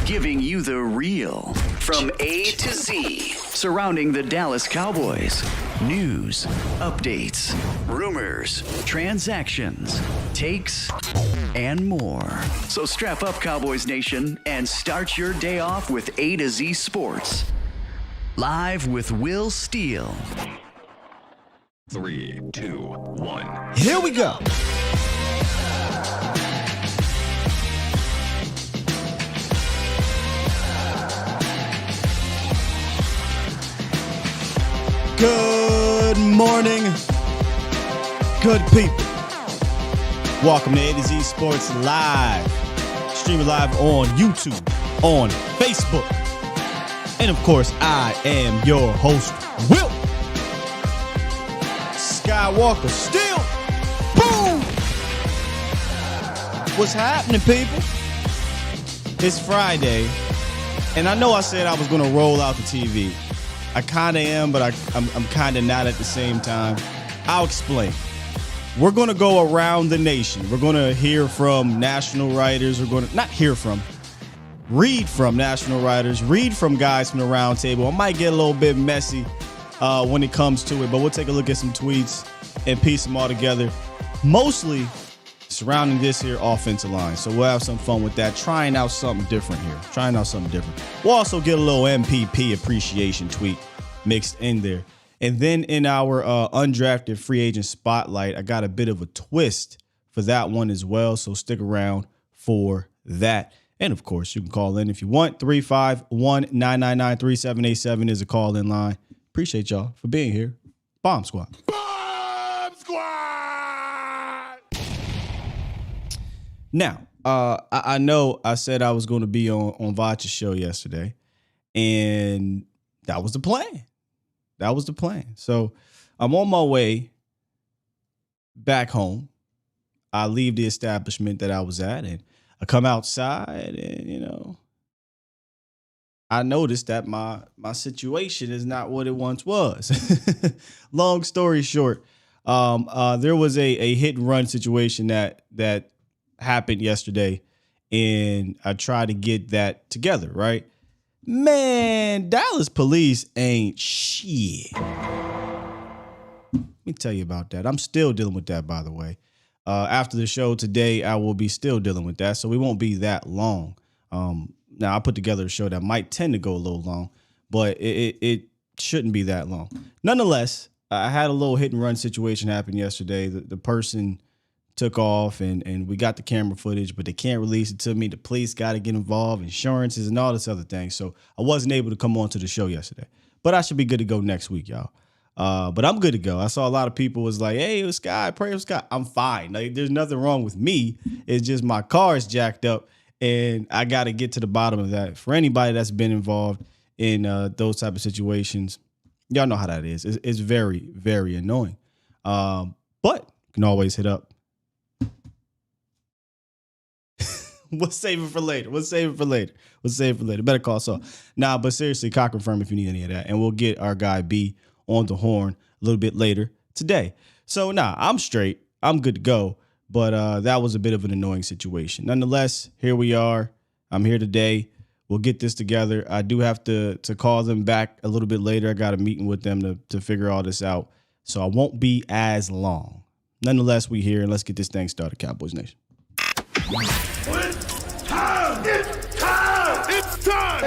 giving you the real from A to Z surrounding the Dallas Cowboys. News, updates, rumors, transactions, takes, and more. So strap up, Cowboys Nation, and start your day off with A to Z Sports. Live with Will Steele. 3, 2, 1. Here we go. Good morning, good people. Welcome to A to Z Sports Live. Streaming live on YouTube, on Facebook. And of course, I am your host, Will Skywalker. Still, boom! What's happening, people? It's Friday, and I know I said I was going to roll out the TV. I kind of am, but I'm kind of not at the same time. I'll explain. We're going to go around the nation. We're going to hear from national writers. We're going to read from national writers, read from guys from the round table. I might get a little bit messy when it comes to it, but we'll take a look at some tweets and piece them all together. Mostly surrounding this here offensive line. So we'll have some fun with that, trying out something different here. We'll also get a little MPP appreciation tweet mixed in there. And then in our undrafted free agent spotlight, I got a bit of a twist for that one as well. So stick around for that. And of course, you can call in if you want. 351-999-3787 is a call-in line. Appreciate y'all for being here. Bomb Squad. Bomb Squad! Now, I know I said I was going to be on Vacha's show yesterday, and that was the plan. So I'm on my way back home. I leave the establishment that I was at, and I come outside, and, I noticed that my situation is not what it once was. Long story short, there was a hit and run situation that happened yesterday, and I tried to get that together, right? Man, Dallas police ain't shit. Let me tell you about that. I'm still dealing with that, by the way. After the show today, I will be still dealing with that, so we won't be that long. Now, I put together a show that might tend to go a little long, but it shouldn't be that long. Nonetheless, I had a little hit and run situation happen yesterday. The person took off, and we got the camera footage, but they can't release it to me. The police got to get involved, insurances, and all this other thing. So I wasn't able to come on to the show yesterday. But I should be good to go next week, y'all. But I'm good to go. I saw a lot of people was like, hey, it was Sky, pray for Sky. I'm fine. Like, there's nothing wrong with me. It's just my car is jacked up, and I got to get to the bottom of that. For anybody that's been involved in those type of situations, y'all know how that is. It's very, very annoying. But you can always hit up. We'll save it for later. Better call Saul. Nah, but seriously, cock confirm if you need any of that. And we'll get our guy B on the horn a little bit later today. So, I'm straight. I'm good to go. But that was a bit of an annoying situation. Nonetheless, here we are. I'm here today. We'll get this together. I do have to call them back a little bit later. I got a meeting with them to figure all this out. So I won't be as long. Nonetheless, we here, and let's get this thing started, Cowboys Nation. It's time! It's time! It's time!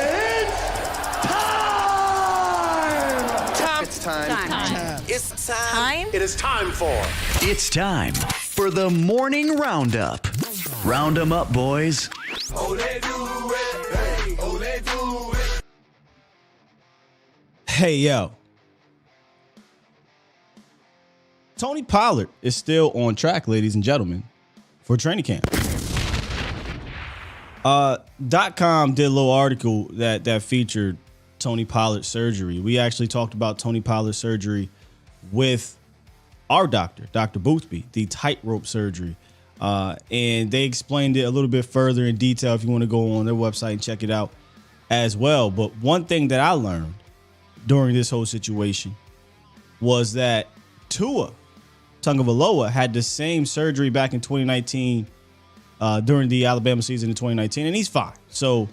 It's time. It's time. It is time for. It's time for the morning roundup. Round 'em up, boys. Oh, they do it. Hey, oh, they do it. Hey, yo. Tony Pollard is still on track, ladies and gentlemen, for training camp. .com did a little article that featured Tony Pollard surgery. We actually talked about Tony Pollard surgery with our doctor, Dr. Boothby, the tightrope surgery. And they explained it a little bit further in detail if you want to go on their website and check it out as well. But one thing that I learned during this whole situation was that Tua Tagovailoa had the same surgery back in 2019 during the Alabama season in 2019, and he's fine. So,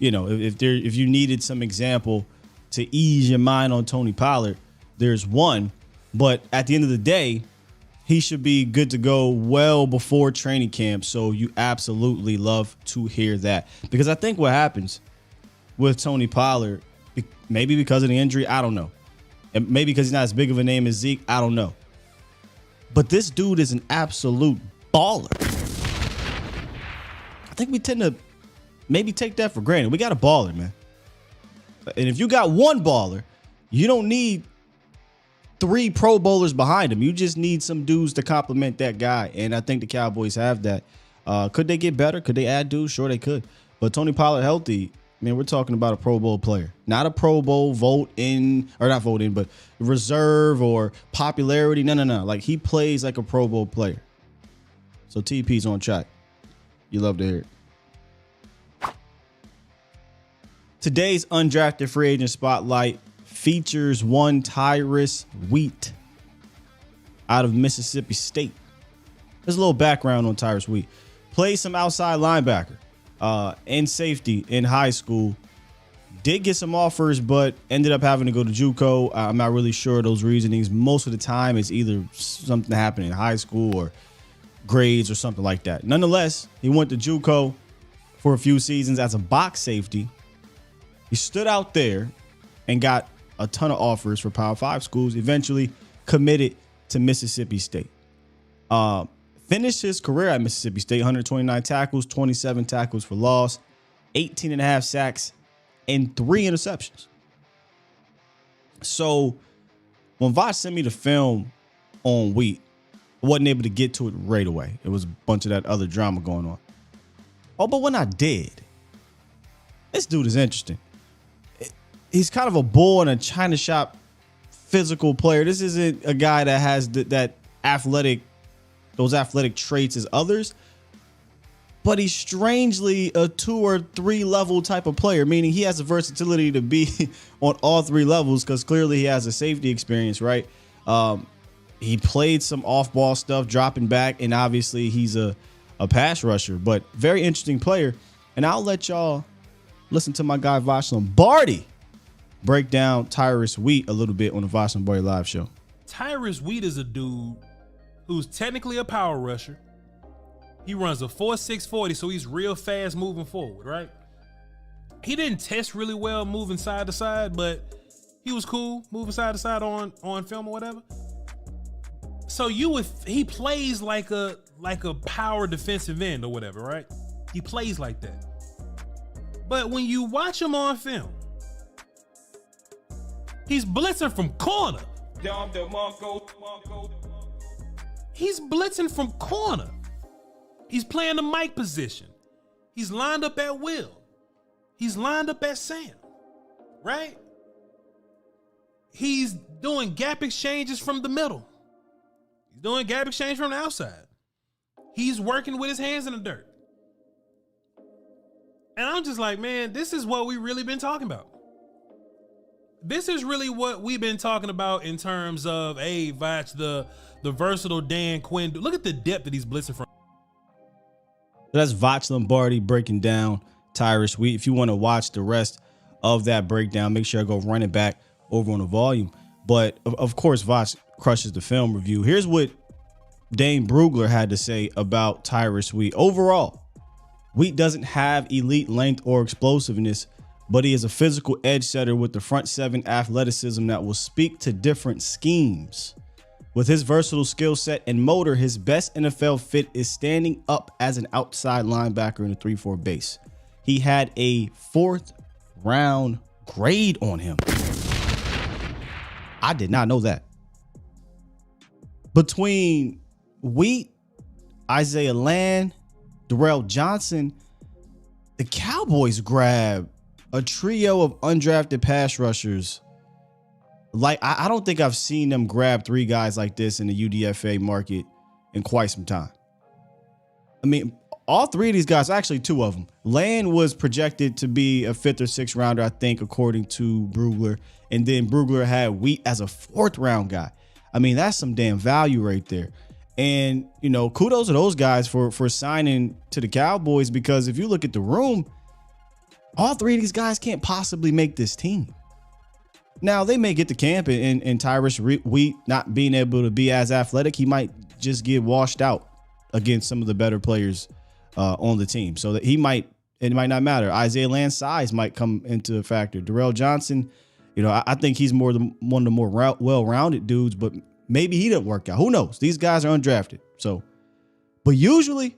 if you needed some example to ease your mind on Tony Pollard, there's one. But at the end of the day, he should be good to go well before training camp. So you absolutely love to hear that, because I think what happens with Tony Pollard, maybe because of the injury, I don't know. And maybe because he's not as big of a name as Zeke, I don't know. But this dude is an absolute baller. I think we tend to maybe take that for granted. We got a baller, man. And if you got one baller, you don't need 3 Pro Bowlers behind him. You just need some dudes to complement that guy. And I think the Cowboys have that. Could they get better? Could they add dudes? Sure, they could. But Tony Pollard healthy, man, we're talking about a Pro Bowl player. Not a Pro Bowl but reserve or popularity. No. Like, he plays like a Pro Bowl player. So TP's on track. You love to hear it. Today's undrafted free agent spotlight features one Tyrus Wheat out of Mississippi State. There's a little background on Tyrus Wheat. Played some outside linebacker and safety in high school. Did get some offers, but ended up having to go to JUCO. I'm not really sure of those reasonings. Most of the time, it's either something that happened in high school or grades or something like that. Nonetheless, he went to JUCO for a few seasons as a box safety. He stood out there and got a ton of offers for Power 5 schools, eventually committed to Mississippi State. Finished his career at Mississippi State, 129 tackles, 27 tackles for loss, 18 and a half sacks, and 3 interceptions. So when Voch sent me the film on Wheat, I wasn't able to get to it right away. It was a bunch of that other drama going on. Oh, but when I did, this dude is interesting. He's kind of a bull in a china shop physical player. This isn't a guy that has those athletic traits as others, but he's strangely a 2 or 3 level type of player, meaning he has the versatility to be on all 3 levels, because clearly he has a safety experience, right? He played some off-ball stuff, dropping back, and obviously he's a pass rusher, but very interesting player. And I'll let y'all listen to my guy Voch Lombardi break down Tyrus Wheat a little bit on the Voch Lombardi live show. Tyrus Wheat is a dude who's technically a power rusher. He runs a 4.6 40, so he's real fast moving forward, right? He didn't test really well moving side to side, but he was cool moving side to side on film or whatever. So he plays like a power defensive end or whatever, right? He plays like that. But when you watch him on film, he's blitzing from corner. He's blitzing from corner. He's playing the Mike position. He's lined up at Will. He's lined up at Sam, right? He's doing gap exchanges from the middle. He's doing gap exchange from the outside. He's working with his hands in the dirt. And I'm just like, man, this is what we really been talking about. This is really what we've been talking about in terms of, hey, Voch, the versatile Dan Quinn. Look at the depth that he's blitzing from. That's Voch Lombardi breaking down Tyrus Wheat. If you want to watch the rest of that breakdown, make sure I go run it back over on the volume. But of course, Voch crushes the film review. Here's what Dane Brugler had to say about Tyrus Wheat. Overall, Wheat doesn't have elite length or explosiveness, but he is a physical edge setter with the front 7 athleticism that will speak to different schemes. With his versatile skill set and motor, his best NFL fit is standing up as an outside linebacker in a 3-4 base. He had a 4th round grade on him. I did not know that. Between Wheat, Isaiah Land, Darrell Johnson, the Cowboys grabbed a trio of undrafted pass rushers. Like, I don't think I've seen them grab 3 guys like this in the UDFA market in quite some time. I mean, all 3 of these guys, actually 2 of them. Land was projected to be a 5th or 6th rounder, I think, according to Brugler. And then Brugler had Wheat as a 4th round guy. I mean, that's some damn value right there. And, you know, kudos to those guys for signing to the Cowboys, because if you look at the room, All three of these guys can't possibly make this team. Now, they may get to camp and Tyrus Wheat not being able to be as athletic, he might just get washed out against some of the better players on the team. So that it might not matter. Isaiah Land's size might come into a factor. Darrell Johnson, I think he's one of the more well-rounded dudes, but maybe he didn't work out. Who knows? These guys are undrafted. But usually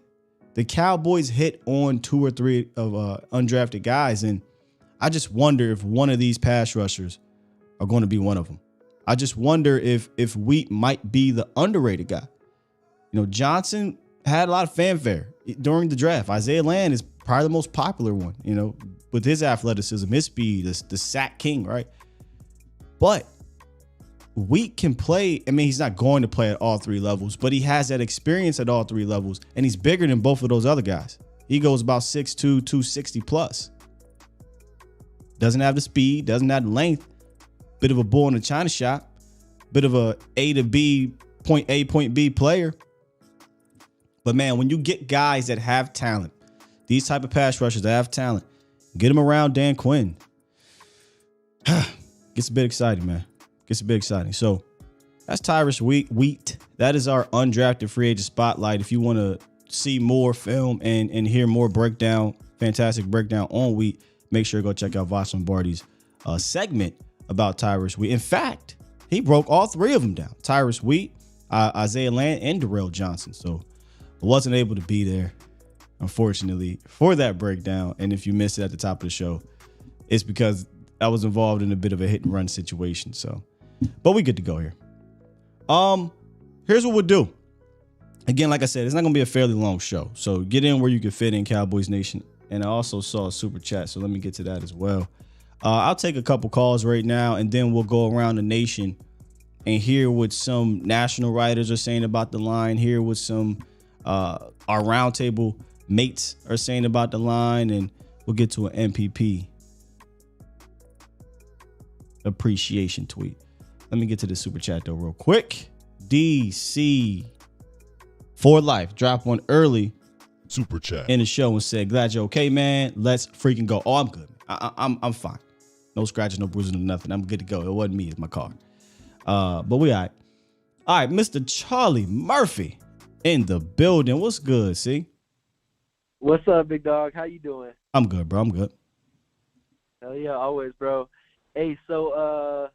the Cowboys hit on 2 or 3 of undrafted guys, and I just wonder if one of these pass rushers are going to be one of them. I just wonder if Wheat might be the underrated guy. Johnson had a lot of fanfare during the draft. Isaiah Land is probably the most popular one, with his athleticism, his speed, the sack king, right? But Wheat can play. I mean, he's not going to play at all 3 levels, but he has that experience at all 3 levels, and he's bigger than both of those other guys. He goes about 6'2", 260 plus. Doesn't have the speed, doesn't have the length. Bit of a bull in the China shop. Bit of A to B, point A, point B player. But man, when you get guys that have talent, these type of pass rushers that have talent, get them around Dan Quinn. Gets a bit exciting, man. Gets a bit exciting. So that's Tyrus Wheat. That is our undrafted free agent spotlight. If you want to see more film and hear more fantastic breakdown on Wheat, make sure to go check out Vosh Lombardi's segment about Tyrus Wheat. In fact, he broke all 3 of them down. Tyrus Wheat, Isaiah Land, and Darrell Johnson. So I wasn't able to be there, unfortunately, for that breakdown. And if you missed it at the top of the show, it's because I was involved in a bit of a hit and run situation. So, but we good to go here. Here's what we'll do. Again, like I said, it's not going to be a fairly long show. So get in where you can fit in, Cowboys Nation. And I also saw a super chat, so let me get to that as well. I'll take a couple calls right now, and then we'll go around the nation and hear what some national writers are saying about the line, hear what some our roundtable mates are saying about the line, and we'll get to an MPP appreciation tweet. Let me get to the super chat though real quick. DC for life drop one early Super chat in the show and said, "Glad you're okay, man. Let's freaking go." Oh, I'm good. I'm fine. No scratches, no bruises, no nothing. I'm good to go. It wasn't me. It's my car. But we all right. All right, Mr. Charlie Murphy in the building. What's good, see? What's up, big dog? How you doing? I'm good, bro. I'm good. Hell yeah, always, bro. Hey, so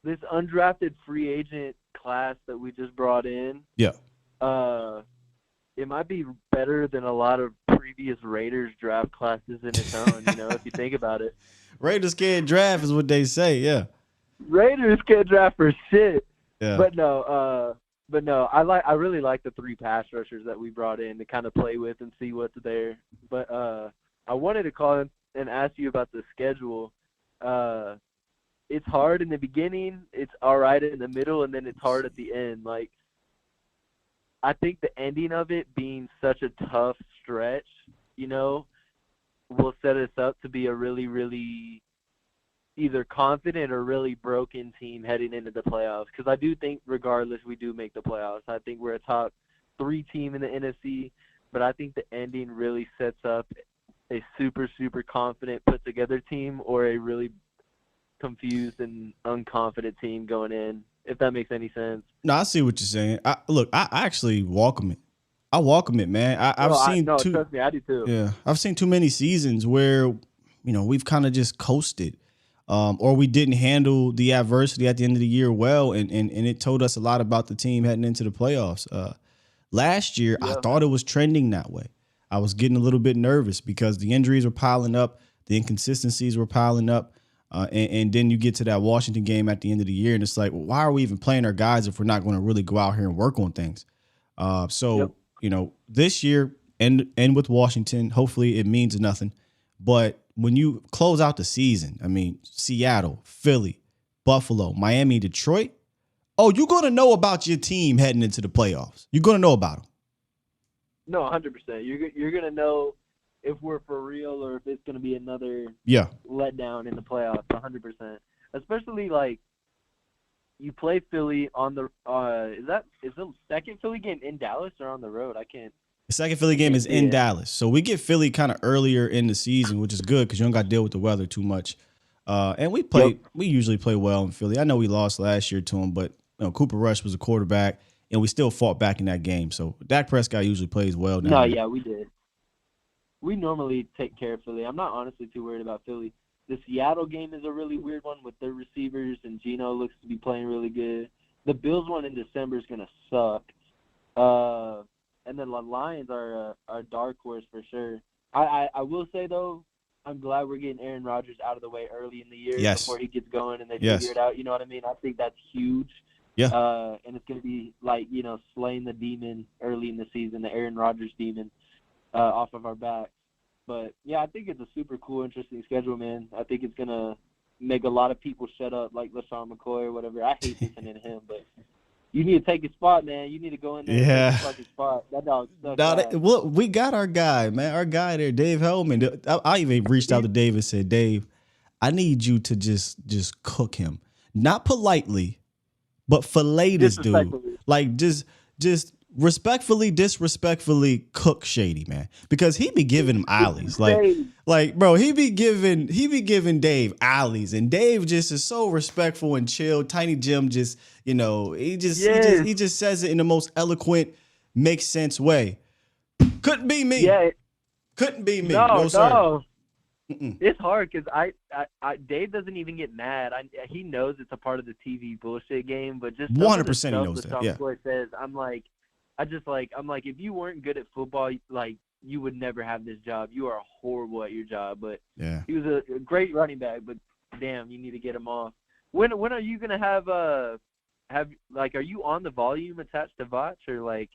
this undrafted free agent class that we just brought in, Yeah. it might be better than a lot of previous Raiders draft classes in its own, if you think about it. Raiders can't draft is what they say, yeah. Raiders can't draft for shit. Yeah. But no, I really like the 3 pass rushers that we brought in to kind of play with and see what's there. But I wanted to call in and ask you about the schedule. It's hard in the beginning, it's all right in the middle, and then it's hard at the end. Like, I think the ending of it being such a tough stretch, will set us up to be a really, really either confident or really broken team heading into the playoffs. Because I do think, regardless, we do make the playoffs. I think we're a top 3 team in the NFC, but I think the ending really sets up a super, super confident, put-together team or a really confused and unconfident team going in, if that makes any sense. No, I see what you're saying. I actually welcome it. I welcome it, man. Trust me, I do too. Yeah, I've seen too many seasons where, we've kind of just coasted, or we didn't handle the adversity at the end of the year well, and it told us a lot about the team heading into the playoffs. Last year, I thought it was trending that way. I was getting a little bit nervous because the injuries were piling up, the inconsistencies were piling up. And then you get to that Washington game at the end of the year, and it's like, well, why are we even playing our guys if we're not going to really go out here and work on things? This year, and with Washington, hopefully it means nothing. But when you close out the season, I mean, Seattle, Philly, Buffalo, Miami, Detroit, you're going to know about your team heading into the playoffs. You're going to know about them. No, 100%. You're going to know if we're for real or if it's going to be another letdown in the playoffs, 100%. Especially, like, you play Philly on the is the second Philly game in Dallas or on the road? I can't. The second Philly game is in Dallas. So we get Philly kind of earlier in the season, which is good because you don't got to deal with the weather too much. And we usually play well in Philly. I know we lost last year to them, but Cooper Rush was a quarterback, and we still fought back in that game. So Dak Prescott usually plays well now. No, yeah, we did. We normally take care of Philly. I'm not honestly too worried about Philly. The Seattle game is a really weird one with their receivers, and Geno looks to be playing really good. The Bills one in December is going to suck. And then the Lions are a dark horse for sure. I will say, though, I'm glad we're getting Aaron Rodgers out of the way early in the year before he gets going and they figure it out. You know what I mean? I think that's huge. Yeah. And it's going to be like, slaying the demon early in the season, the Aaron Rodgers demon off of our backs. But, yeah, I think it's a super cool, interesting schedule, man. I think it's going to make a lot of people shut up, like LaShawn McCoy or whatever. I hate listening to him, but you need to take his spot, man. You need to go in there and take his fucking spot. That dog's stuck. Well, we got our guy, man. Our guy there, Dave Hellman. I even reached out to Dave and said, Dave, I need you to just cook him. Not politely, but fillet this dude. Like, just respectfully, disrespectfully cook Shady, man, because he be giving him alleys, like bro, he be giving Dave alleys, and Dave just is so respectful and chill. Tiny Jim just, he just says it in the most eloquent, makes sense way. Couldn't be me. Yeah, couldn't be me. No, sir. No. It's hard because Dave doesn't even get mad. He knows it's a part of the TV bullshit game, but just 100% he knows that. Yeah. Says, I'm like, if you weren't good at football, like, you would never have this job. You are horrible at your job. But yeah, he was a great running back. But damn, you need to get him off. When are you gonna have are you on the volume attached to Vach, or like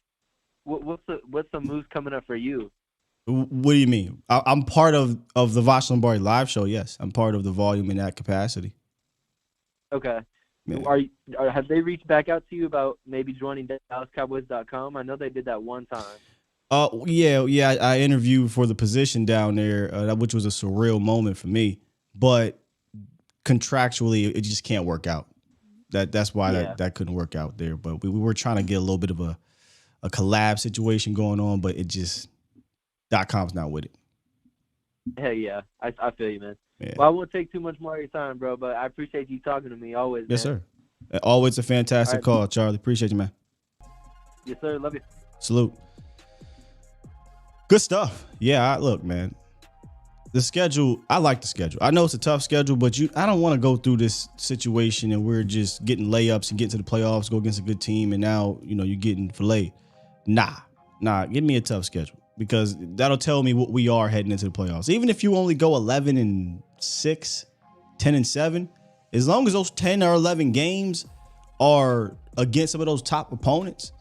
what's the moves coming up for you? What do you mean? I'm part of the Vach Lombardi live show. Yes, I'm part of the volume in that capacity. Okay. Yeah. Have they reached back out to you about maybe joining DallasCowboys.com? I know they did that one time. Yeah. I interviewed for the position down there, which was a surreal moment for me. But contractually, it just can't work out. That's why that couldn't work out there. But we were trying to get a little bit of a collab situation going on, but it just .com's not with it. Hey, yeah, I feel you, man. Yeah. Well, I won't take too much more of your time, bro, but I appreciate you talking to me always, Yes, man. sir. Always a fantastic call, Charlie. Appreciate you, man. Yes, sir. Love you. Salute. Good stuff. Yeah, look, man. The schedule, I like the schedule. I know it's a tough schedule, but I don't want to go through this situation and we're just getting layups and get to the playoffs, go against a good team, and now, you're getting filleted. Nah, give me a tough schedule, because that'll tell me what we are heading into the playoffs. Even if you only go 11-6, 10-7, as long as those 10 or 11 games are against some of those top opponents,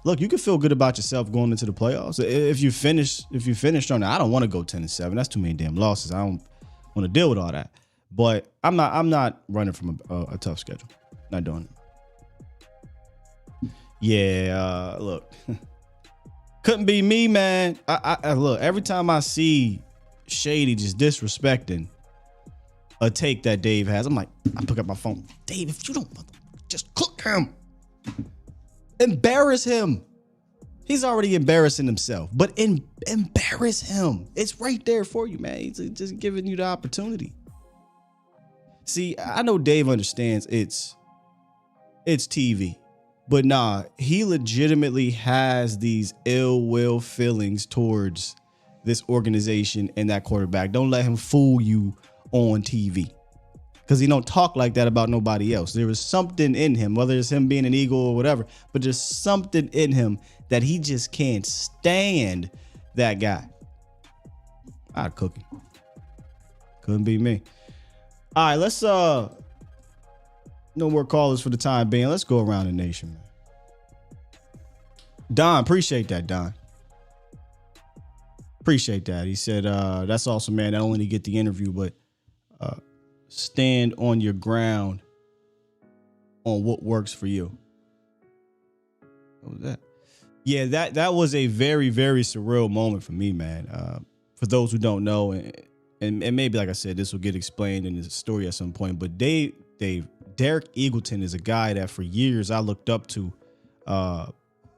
look, you can feel good about yourself going into the playoffs. If you finish on that, I don't want to go 10-7. That's too many damn losses. I don't want to deal with all that. But I'm not running from a tough schedule. Not doing it. Yeah, look. Couldn't be me, man. I look, every time I see Shady just disrespecting a take that Dave has, I'm like, I pick up my phone. Dave, if you don't just cook him. Embarrass him. He's already embarrassing himself, but embarrass him. It's right there for you, man. He's just giving you the opportunity. See, I know Dave understands it's TV. But nah, he legitimately has these ill will feelings towards this organization and that quarterback. Don't let him fool you on TV, because he don't talk like that about nobody else. There is something in him, whether it's him being an Eagle or whatever, but there's something in him that he just can't stand that guy. I'd cook him. Couldn't be me. All right, let's no more callers for the time being. Let's go around the nation, man. Don, appreciate that, Don. Appreciate that. He said, that's awesome, man. Not only to get the interview, but stand on your ground on what works for you. What was that? Yeah, that was a very, very surreal moment for me, man. For those who don't know, and maybe, like I said, this will get explained in the story at some point, but Derek Eagleton is a guy that for years I looked up to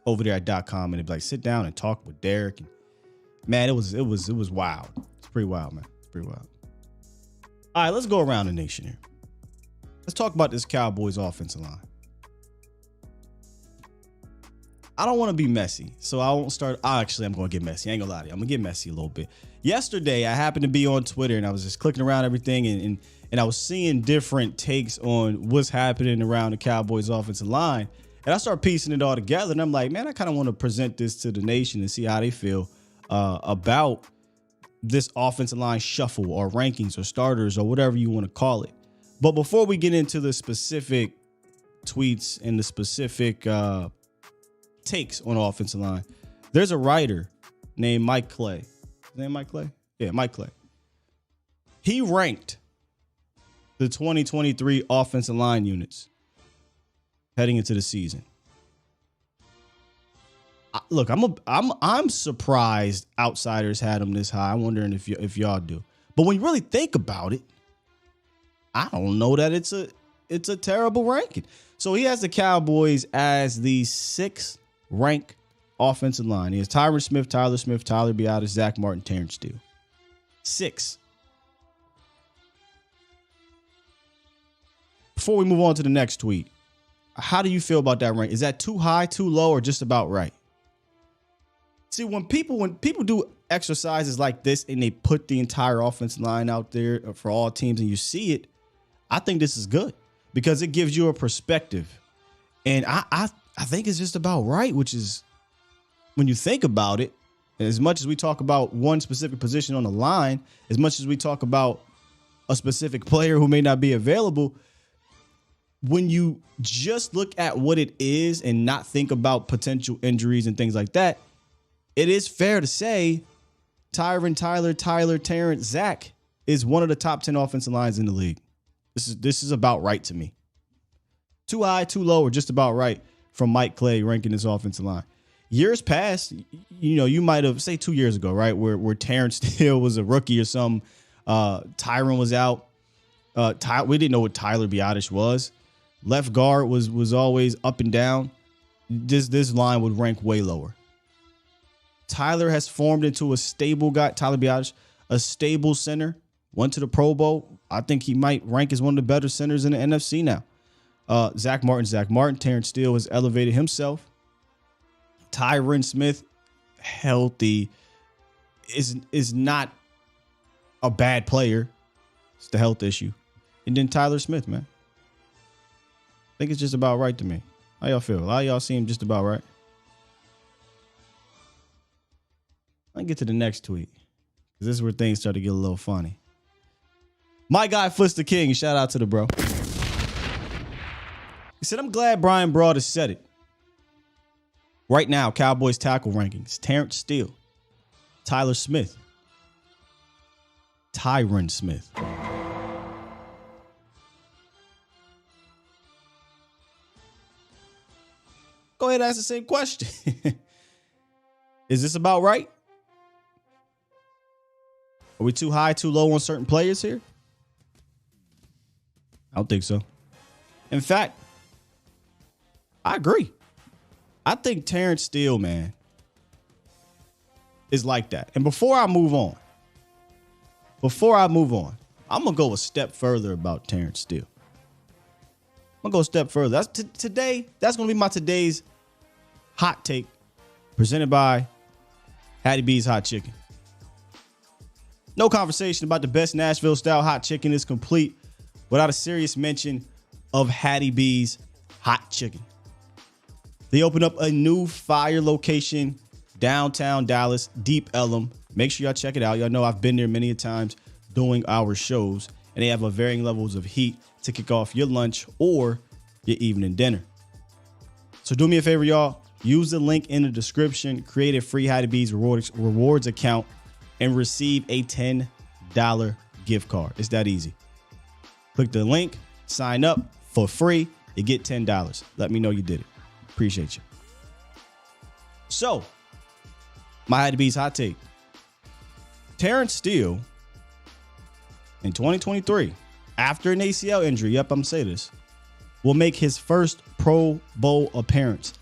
over there at .com, and it'd be like, sit down and talk with Derek. And man, it was wild. It's pretty wild, man. It's pretty wild. All right, let's go around the nation here. Let's talk about this Cowboys offensive line. I don't want to be messy, so I won't start. I'm going to get messy. I ain't going to lie to you. I'm going to get messy a little bit. Yesterday, I happened to be on Twitter, and I was just clicking around everything, and I was seeing different takes on what's happening around the Cowboys offensive line. And I started piecing it all together, and I'm like, man, I kind of want to present this to the nation and see how they feel about this offensive line shuffle or rankings or starters or whatever you want to call it. But before we get into the specific tweets and the specific takes on the offensive line, there's a writer named Mike Clay. His name Mike Clay? Yeah, Mike Clay. He ranked the 2023 offensive line units heading into the season. Look, I'm surprised outsiders had them this high. I'm wondering if y'all do. But when you really think about it, I don't know that it's a terrible ranking. So he has the Cowboys as the 6th ranked offensive line. He has Tyron Smith, Tyler Smith, Tyler Biadasz, Zach Martin, Terrence Steele. 6. Before we move on to the next tweet, how do you feel about that rank? Is that too high, too low, or just about right? See, when people do exercises like this and they put the entire offensive line out there for all teams and you see it, I think this is good because it gives you a perspective. And I think it's just about right, which is, when you think about it, as much as we talk about one specific position on the line, as much as we talk about a specific player who may not be available, when you just look at what it is and not think about potential injuries and things like that, it is fair to say Tyron, Tyler, Terrence, Zach is one of the top 10 offensive lines in the league. This is about right to me. Too high, too low, or just about right from Mike Clay ranking this offensive line. Years past, you might have, say 2 years ago, right, where Terrence Steele was a rookie or something. Tyron was out. We didn't know what Tyler Biadasz was. Left guard was always up and down. This line would rank way lower. Tyler has formed into a stable guy. Tyler Biadasz, a stable center. Went to the Pro Bowl. I think he might rank as one of the better centers in the NFC now. Zach Martin. Terrence Steele has elevated himself. Tyron Smith, healthy, is not a bad player. It's the health issue. And then Tyler Smith, man. I think it's just about right to me. How y'all feel? A lot of y'all seem just about right. Let's get to the next tweet, because this is where things start to get a little funny. My guy, Flister the King, shout out to the bro. He said, I'm glad Brian Broad has said it. Right now, Cowboys tackle rankings: Terrence Steele, Tyler Smith, Tyron Smith. Go ahead and ask the same question. Is this about right? Are we too high, too low on certain players here? I don't think so. In fact, I agree. I think Terrence Steele, man, is like that. And before I move on, I'm going to go a step further about Terrence Steele. I'm going to go a step further. Today, that's going to be today's hot take, presented by Hattie B's Hot Chicken. No conversation about the best Nashville-style hot chicken is complete without a serious mention of Hattie B's Hot Chicken. They opened up a new fire location downtown Dallas, Deep Ellum. Make sure y'all check it out. Y'all know I've been there many a times doing our shows, and they have varying levels of heat to kick off your lunch or your evening dinner. So do me a favor, y'all. Use the link in the description, create a free Hattie B's rewards account, and receive a $10 gift card. It's that easy. Click the link, sign up for free. You get $10. Let me know you did it. Appreciate you. So, my Hattie B's hot take. Terrence Steele in 2023, after an ACL injury, yep, I'm going to say this, will make his first Pro Bowl appearance.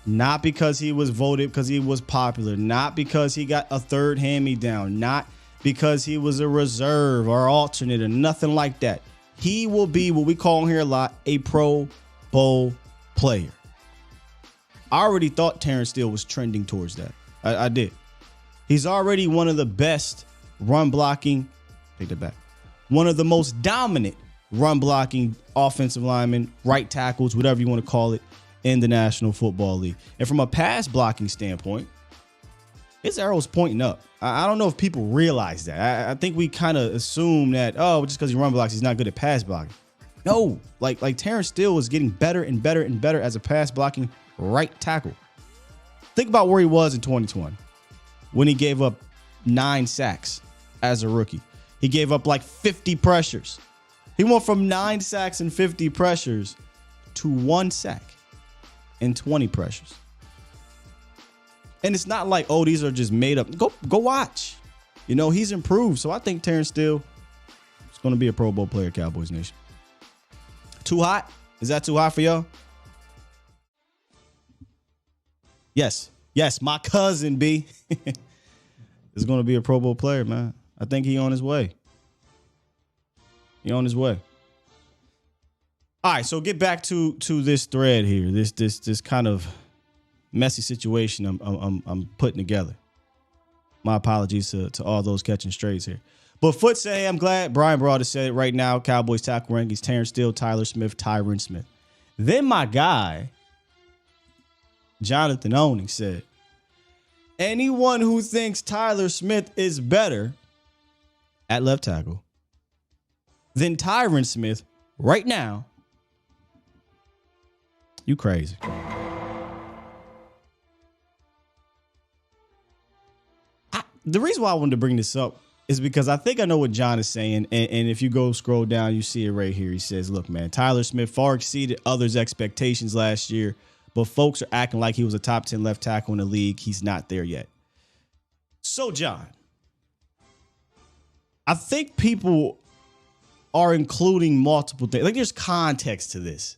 Not because he was voted, because he was popular. Not because he got a third hand-me-down. Not because he was a reserve or alternate or nothing like that. He will be what we call here a lot, a Pro Bowl player. I already thought Terrence Steele was trending towards that. I did. He's already one of the best run blocking. Take that back. One of the most dominant run blocking offensive linemen, right tackles, whatever you want to call it, in the National Football League. And from a pass blocking standpoint, his arrow's pointing up. I don't know if people realize that. I think we kind of assume that, just because he run blocks, he's not good at pass blocking. No, like Terrence Steele is getting better and better and better as a pass blocking right tackle. Think about where he was in 2020 when he gave up 9 sacks as a rookie. He gave up like 50 pressures. He went from 9 sacks and 50 pressures to 1 sack and 20 pressures. And it's not like, these are just made up. Go watch. He's improved. So I think Terrence Steele is going to be a Pro Bowl player, Cowboys Nation. Too hot? Is that too hot for y'all? Yes, my cousin B is going to be a Pro Bowl player, man. I think he on his way. All right, so get back to this thread here. This kind of messy situation I'm putting together. My apologies to all those catching strays here. But Foot say, hey, I'm glad Brian Broad has said it right now. Cowboys tackle rankings: Terrence Steele, Tyler Smith, Tyron Smith. Then my guy Jonathan Owning said, anyone who thinks Tyler Smith is better at left tackle than Tyron Smith right now, you crazy. The reason why I wanted to bring this up is because I think I know what John is saying. And if you go scroll down, you see it right here. He says, look, man, Tyler Smith far exceeded others' expectations last year, but folks are acting like he was a top 10 left tackle in the league. He's not there yet. So, John, I think people are including multiple things. Like, there's context to this.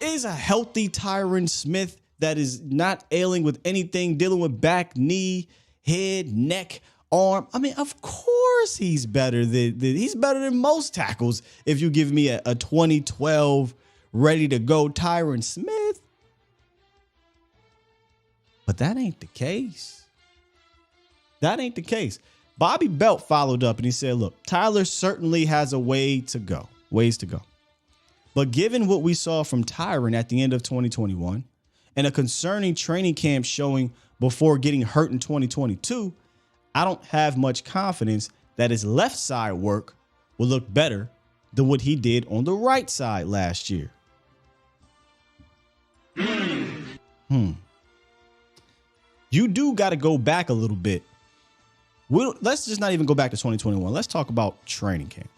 Is a healthy Tyron Smith that is not ailing with anything, dealing with back, knee, head, neck, arm? I mean, of course he's better than most tackles. If you give me a 2012 ready to go Tyron Smith. But that ain't the case. That ain't the case. Bobby Belt followed up and he said, look, Tyler certainly has a ways to go. But given what we saw from Tyron at the end of 2021 and a concerning training camp showing before getting hurt in 2022, I don't have much confidence that his left side work will look better than what he did on the right side last year. You do got to go back a little bit. Let's just not even go back to 2021. Let's talk about training camp.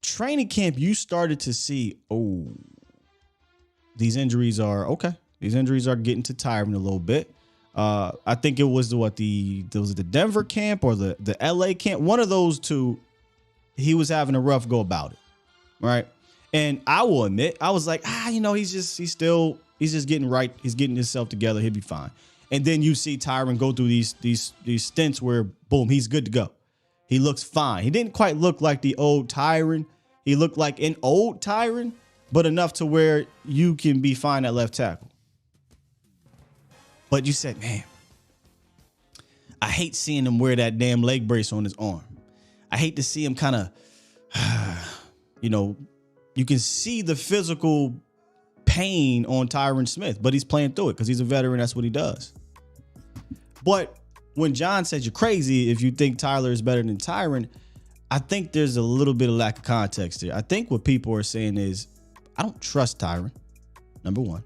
Training camp, you started to see, these injuries are okay. These injuries are getting to Tyron a little bit. I think it was the Denver camp or the LA camp. One of those two, he was having a rough go about it, right? And I will admit, I was like, he's just getting right. He's getting himself together. He'll be fine. And then you see Tyron go through these stints where, boom, he's good to go. He looks fine. He didn't quite look like the old Tyron. He looked like an old Tyron, but enough to where you can be fine at left tackle. But you said, man, I hate seeing him wear that damn leg brace on his arm. I hate to see him kind of, you can see the physical pain on Tyron Smith, but he's playing through it because he's a veteran. That's what he does. But when John said you're crazy if you think Tyler is better than Tyron, I think there's a little bit of lack of context here. I think what people are saying is, I don't trust Tyron, number one.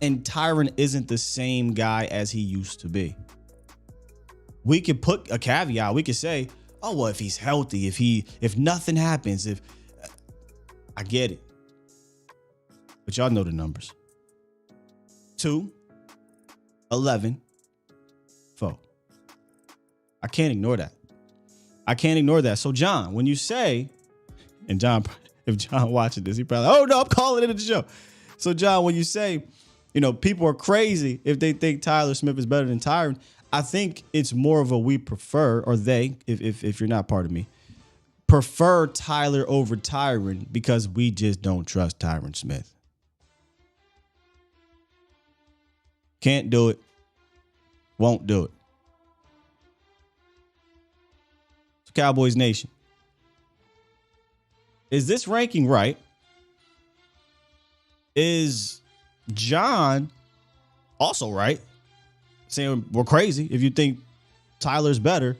And Tyron isn't the same guy as he used to be. We could put a caveat. We could say, if he's healthy, if nothing happens, I get it. But y'all know the numbers. 2, 11, 4. I can't ignore that. So John, when you say, and John If John watching this, he probably, oh no, I'm calling it the show. So John, when you say, people are crazy if they think Tyler Smith is better than Tyron, I think it's more of a we prefer, or they, if you're not part of me, prefer Tyler over Tyron because we just don't trust Tyron Smith. Can't do it. Won't do it. So Cowboys Nation. Is this ranking right? Is John also right? Saying we're crazy if you think Tyler's better?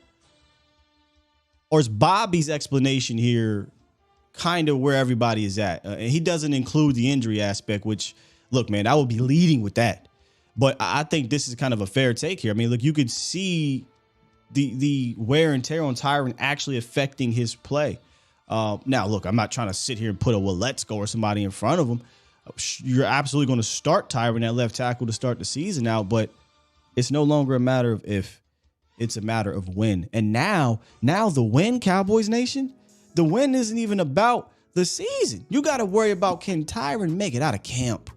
Or is Bobby's explanation here kind of where everybody is at? And he doesn't include the injury aspect, which, look, man, I would be leading with that. But I think this is kind of a fair take here. I mean, look, you could see the wear and tear on Tyron actually affecting his play. Now, look, I'm not trying to sit here and put a let's go or somebody in front of him. You're absolutely going to start Tyron at left tackle to start the season out, but it's no longer a matter of if, it's a matter of when. And now the win, Cowboys Nation, the win isn't even about the season. You got to worry about, can Tyron make it out of camp?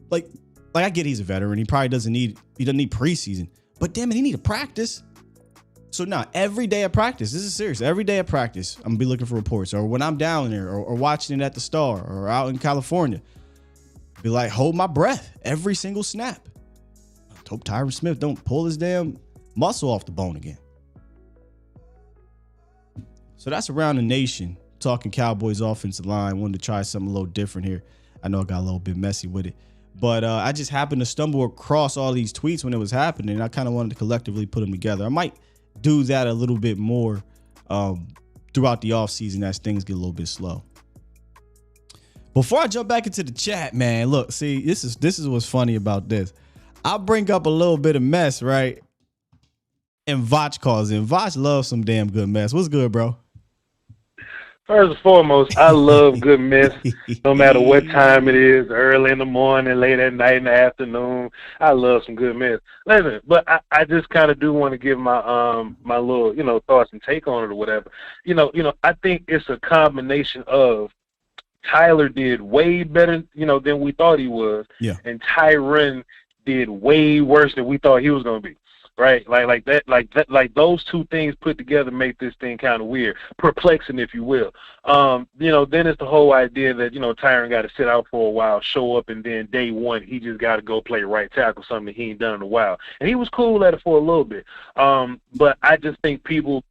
Like I get he's a veteran. He probably doesn't need preseason, but damn it, he need to practice. So now every day of practice, this is serious. Every day of practice, I'm gonna be looking for reports, or when I'm down there or watching it at the Star or out in California, be like, hold my breath every single snap. I hope Tyron Smith don't pull his damn muscle off the bone again. So that's around the nation talking Cowboys offensive line. Wanted to try something a little different here. I know I got a little bit messy with it. But I just happened to stumble across all these tweets when it was happening, and I kind of wanted to collectively put them together. I might do that a little bit more throughout the offseason as things get a little bit slow. Before I jump back into the chat, man, look, see, this is what's funny about this. I bring up a little bit of mess, right? And Vach calls in. Vach loves some damn good mess. What's good, bro? First and foremost, I love good mess, no matter what time it is, early in the morning, late at night, in the afternoon. I love some good mess. Listen, but I just kind of do want to give my my little, thoughts and take on it or whatever. I think it's a combination of Tyler did way better, than we thought he was, yeah, and Tyron did way worse than we thought he was going to be. Right, like those two things put together make this thing kind of weird, perplexing, if you will. Then it's the whole idea that Tyron got to sit out for a while, show up, and then day one he just got to go play right tackle, something he ain't done in a while, and he was cool at it for a little bit. But I just think people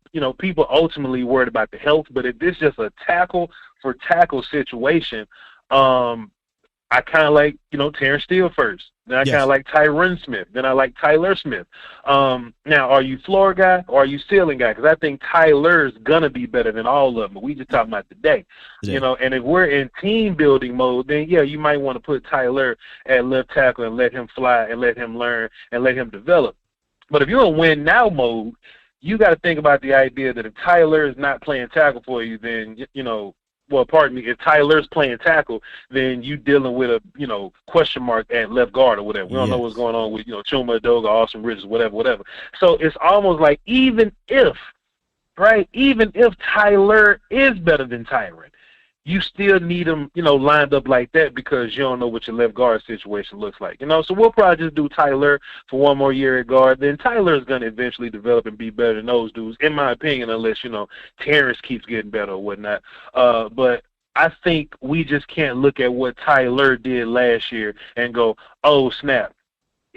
ultimately worried about the health. But if this is just a tackle for tackle situation, I kind of like, Terrence Steele first. Then I kind of like Tyron Smith. Then I like Tyler Smith. Now, are you floor guy or are you ceiling guy? Because I think Tyler's going to be better than all of them. We just talking about today. And if we're in team building mode, then, yeah, you might want to put Tyler at left tackle and let him fly and let him learn and let him develop. But if you're in win now mode, you got to think about the idea that if Tyler is not playing tackle for you, then, if Tyler's playing tackle, then you dealing with a, question mark at left guard or whatever. We don't know what's going on with, Chuma, Doga, Austin Bridges, whatever. So it's almost like even if Tyler is better than Tyron, you still need him, lined up like that because you don't know what your left guard situation looks like. So we'll probably just do Tyler for one more year at guard. Then Tyler is going to eventually develop and be better than those dudes, in my opinion, unless, Terrence keeps getting better or whatnot. But I think we just can't look at what Tyler did last year and go, oh, snap.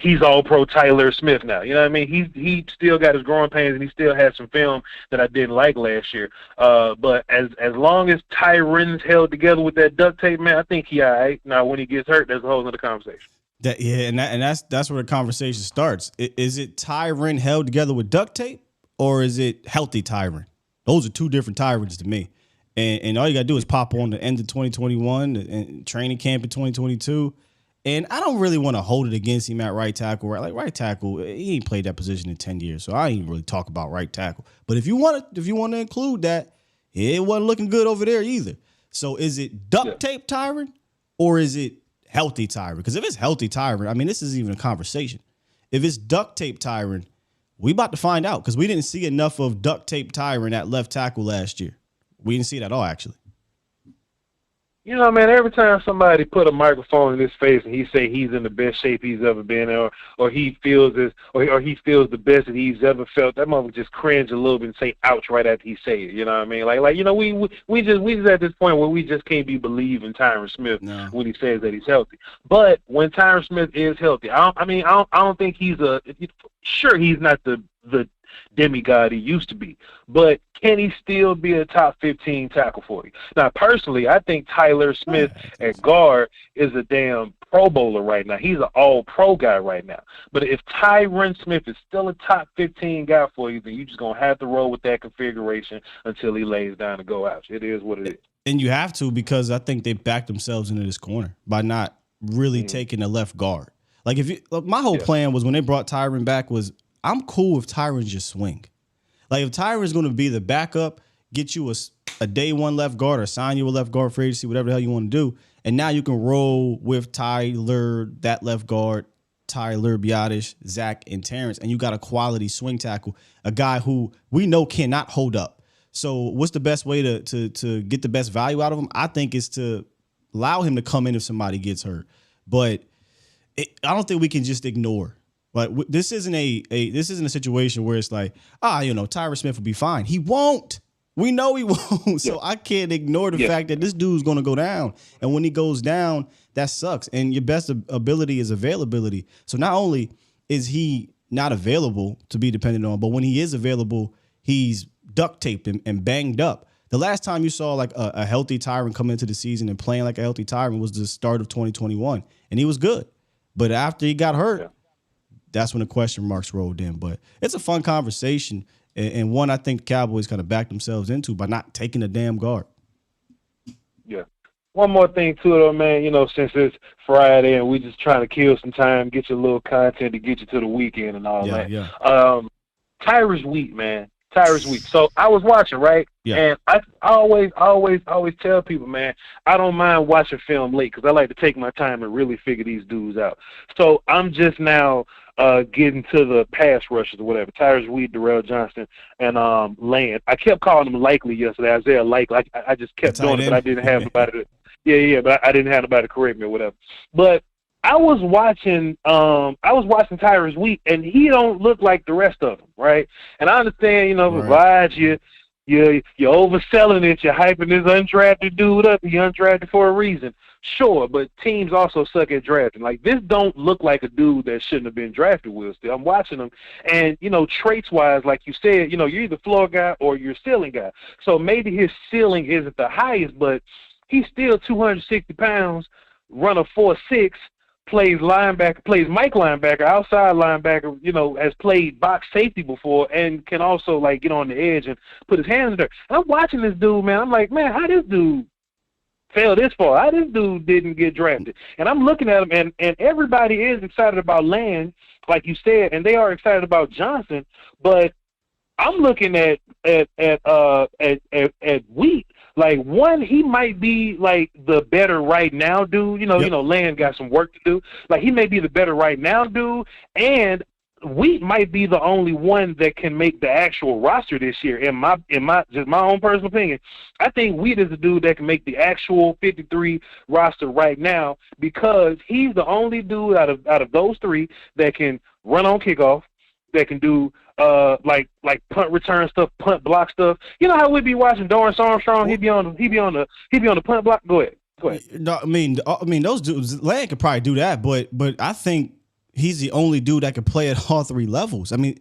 He's all pro Tyler Smith now. You know what I mean? He still got his growing pains, and he still has some film that I didn't like last year. But as long as Tyron's held together with that duct tape, man, I think he all right. Now, when he gets hurt, that's a whole other conversation. That's where the conversation starts. Is it Tyron held together with duct tape, or is it healthy Tyron? Those are two different Tyrons to me. And all you got to do is pop on the end of 2021 and training camp in 2022. And I don't really want to hold it against him at right tackle. Right tackle, he ain't played that position in 10 years, so I ain't really talk about right tackle. But if you want to include that, it wasn't looking good over there either. So is it duct tape Tyron, or is it healthy Tyron? Because if it's healthy Tyron, I mean, this isn't even a conversation. If it's duct tape Tyron, We about to find out because we didn't see enough of duct tape Tyron at left tackle last year. We didn't see it at all, actually. You know, man, every time somebody put a microphone in his face and he say he's in the best shape he's ever been, or he feels this, or he feels the best that he's ever felt, that mother just cringe a little bit and say ouch right after he say it. You know what I mean? Like you know, we just at this point where we just can't be believing Tyron Smith when he says that he's healthy. But when Tyron Smith is healthy, I don't think he's sure he's not the demigod he used to be, but can he still be a top 15 tackle for you? Now, personally, I think Tyler Smith at guard is a damn Pro Bowler right now. He's an all-pro guy right now. But if Tyron Smith is still a top 15 guy for you, then you're just going to have to roll with that configuration until he lays down and go out. It is what it is. And you have to, because I think they backed themselves into this corner by not really taking the left guard. Like, my whole plan was when they brought Tyron back was, I'm cool if Tyron just swing. Like, if Tyron's going to be the backup, get you a day one left guard or sign you a left guard for agency, whatever the hell you want to do, and now you can roll with Tyler, that left guard, Tyler, Biotish, Zach, and Terrence, and you got a quality swing tackle, a guy who we know cannot hold up. So what's the best way to get the best value out of him? I think is to allow him to come in if somebody gets hurt. But I don't think we can just ignore. Like, this isn't a situation where it's like, Tyron Smith will be fine. He won't. We know he won't. So I can't ignore the fact that this dude's going to go down. And when he goes down, that sucks. And your best ability is availability. So not only is he not available to be dependent on, but when he is available, he's duct taped and banged up. The last time you saw like a healthy Tyron come into the season and playing like a healthy Tyron was the start of 2021. And he was good. But after he got hurt, that's when the question marks rolled in. But it's a fun conversation, and one I think Cowboys kind of backed themselves into by not taking the damn guard. Yeah. One more thing to it, though, man. You know, since it's Friday and we just trying to kill some time, get you a little content to get you to the weekend and all that. Yeah. Tyrus Wheat, man. Tyrus Wheat. So I was watching, right? Yeah. And I always tell people, man, I don't mind watching film late because I like to take my time and really figure these dudes out. So I'm just now getting to the pass rushers or whatever. Tyrus Wheat, Darrell Johnson, and Land. I kept calling them Likely yesterday. Isaiah Likely. I just kept doing it, but I didn't have nobody to but I didn't have nobody to correct me or whatever. But I was watching Tyrus Wheat, and he don't look like the rest of them, right? And I understand, Raj, you're overselling it, you're hyping this undrafted dude up, he undrafted for a reason. Sure, but teams also suck at drafting. Like, this don't look like a dude that shouldn't have been drafted, Will. Still, I'm watching him, and, traits-wise, like you said, you're either floor guy or you're ceiling guy. So maybe his ceiling isn't the highest, but he's still 260 pounds, run a 4.6, plays linebacker, plays Mike linebacker, outside linebacker, has played box safety before and can also, like, get on the edge and put his hands in there. And I'm watching this dude, man. I'm like, man, how this dude fell this far? How this dude didn't get drafted? And I'm looking at him, and everybody is excited about Land, like you said, and they are excited about Johnson, but I'm looking at Wheat. Like, one, he might be, like, the better right now dude. Land got some work to do. Like, he may be the better right now dude, and Wheat might be the only one that can make the actual roster this year, in my just my own personal opinion. I think Wheat is the dude that can make the actual 53 roster right now because he's the only dude out of those three that can run on kickoff, that can do like punt return stuff, punt block stuff. You know how we'd be watching Dorrance Armstrong? He'd be on the punt block. Go ahead. No, I mean those dudes. Land could probably do that, but I think he's the only dude that can play at all three levels. I mean,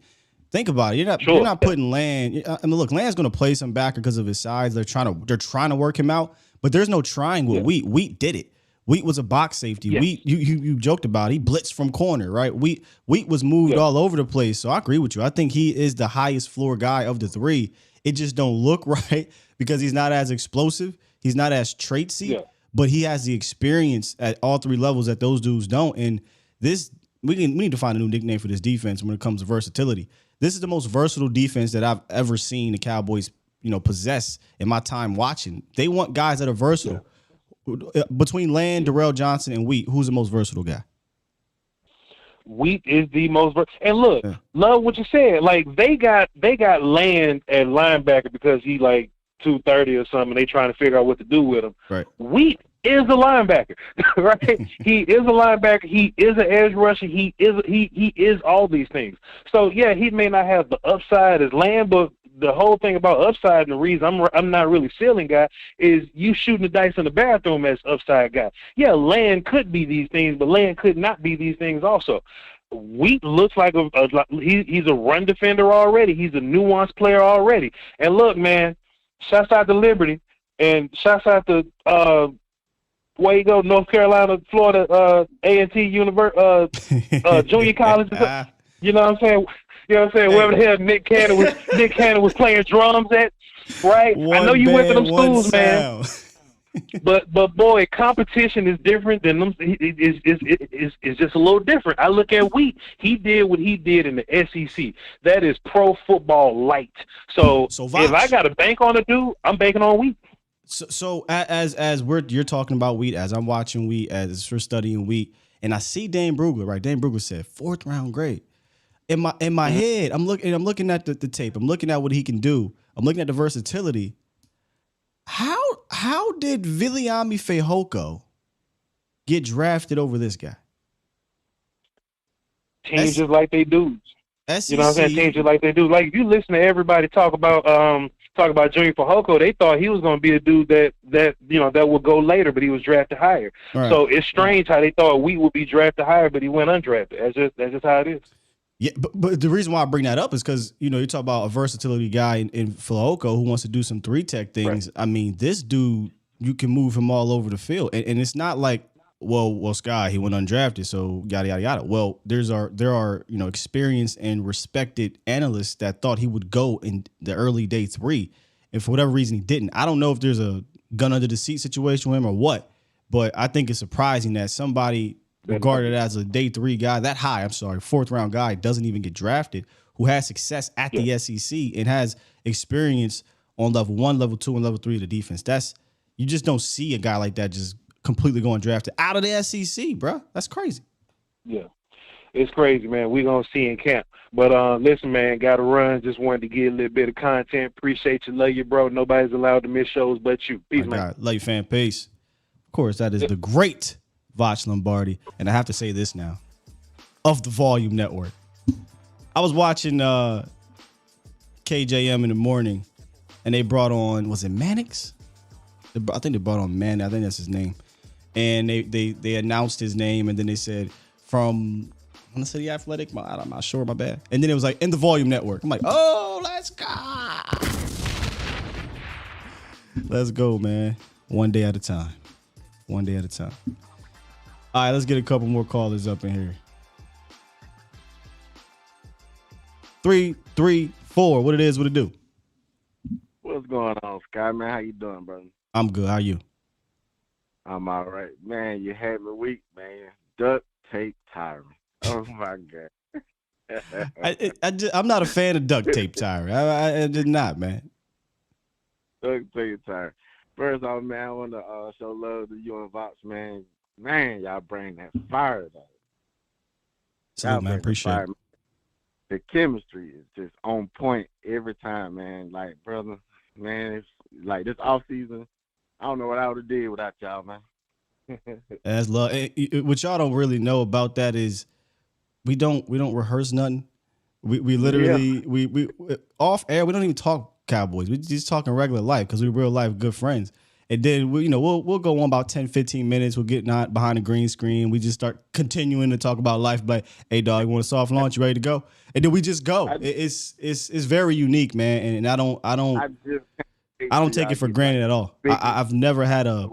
think about it. You're not putting Land. I mean, look, Land's going to play some backer because of his size. They're trying to work him out, but there's no trying with Wheat. Wheat did it. Wheat was a box safety. Yeah. Wheat, you joked about it. He blitzed from corner, right? Wheat was moved all over the place. So I agree with you. I think he is the highest floor guy of the three. It just don't look right because he's not as explosive. He's not as traitsy, but he has the experience at all three levels that those dudes don't. And this, we need to find a new nickname for this defense when it comes to versatility. This is the most versatile defense that I've ever seen the Cowboys, possess in my time watching. They want guys that are versatile. Between Land, Darrell Johnson, and Wheat, who's the most versatile guy? Wheat is the most. And look, Yeah. love what you said. Like they got Land at linebacker because he like 230 or something. They trying to figure out what to do with him. Right. Wheat is a linebacker, right? He is a linebacker. He is an edge rusher. He is all these things. So yeah, he may not have the upside as Land, but the whole thing about upside and the reason I'm not really ceiling guy is you shooting the dice in the bathroom as upside guy. Yeah, Land could be these things, but Land could not be these things also. Wheat looks like he's a run defender already. He's a nuanced player already. And look, man, shouts out to Liberty and shouts out to where you go, North Carolina, Florida, A&T Junior College. You know what I'm saying? You know what I'm saying? Wherever the hell Nick Cannon was playing drums at, right? I know you went to them schools, man. But boy, competition is different than them. It's just a little different. I look at Wheat. He did what he did in the SEC. That is pro football light. So if I got to bank on a dude, I'm banking on Wheat. So as you're talking about Wheat, as I'm watching Wheat, as we're studying Wheat, and I see Dane Brugler, right? Dane Brugler said 4th round grade. In my head, I'm looking at the tape. I'm looking at what he can do. I'm looking at the versatility. How did Viliami Fehoko get drafted over this guy? Teams just like they do. SEC, you know what I'm saying? Teams just like they do. Like if you listen to everybody talk about Junior Fehoko, they thought he was going to be a dude that would go later, but he was drafted higher. Right. So it's strange how they thought we would be drafted higher, but he went undrafted. That's just how it is. Yeah, but the reason why I bring that up is because, you talk about a versatility guy in Fehoko who wants to do some 3-tech things. Right. I mean, this dude, you can move him all over the field. And it's not like, well, Sky, he went undrafted, so yada, yada, yada. Well, there are experienced and respected analysts that thought he would go in the early day 3. And for whatever reason, he didn't. I don't know if there's a gun under the seat situation with him or what, but I think it's surprising that somebody regarded as a day 3 guy, 4th round guy, doesn't even get drafted, who has success at the SEC and has experience on level 1, level 2, and level 3 of the defense. You just don't see a guy like that just completely going drafted out of the SEC, bro. That's crazy. Yeah, it's crazy, man. We're going to see in camp. But listen, man, got to run. Just wanted to get a little bit of content. Appreciate you. Love you, bro. Nobody's allowed to miss shows but you. Peace, man. God. Love you, fan. Peace. Of course, that is the great Vach Lombardi, and I have to say this now, of the Volume Network. I was watching KJM in the morning, and they brought on, was it Mannix? I think they brought on Mann. I think that's his name. And they announced his name, and then they said from, I want to say The Athletic, I'm not sure, my bad. And then it was like, in the Volume Network. I'm like, oh, let's go. Let's go, man. One day at a time. One day at a time. All right, let's get a couple more callers up in here. 334. What it is, what it do? What's going on, Sky, man? How you doing, brother? I'm good. How you? I'm all right. Man, you had me weak, man. Duct tape tiring. Oh, my God. I'm not a fan of duct tape tiring. I did not, man. Duct tape tiring. First off, man, I want to show love to you and Vox, man. Man, y'all bring that fire, though. So, man, appreciate it. The chemistry is just on point every time, man. Like, brother, man, it's like this off season. I don't know what I would have did without y'all, man. That's love. What y'all don't really know about that is we don't rehearse nothing. We literally we off air. We don't even talk Cowboys. We just talking regular life because we're real life good friends. And then we'll go on about 10, 15 minutes. We'll get not behind the green screen. We just start continuing to talk about life. Like, hey dog, you want a soft launch? You ready to go? And then we just go. It's very unique, man. And I don't take it for granted at all. I've never had a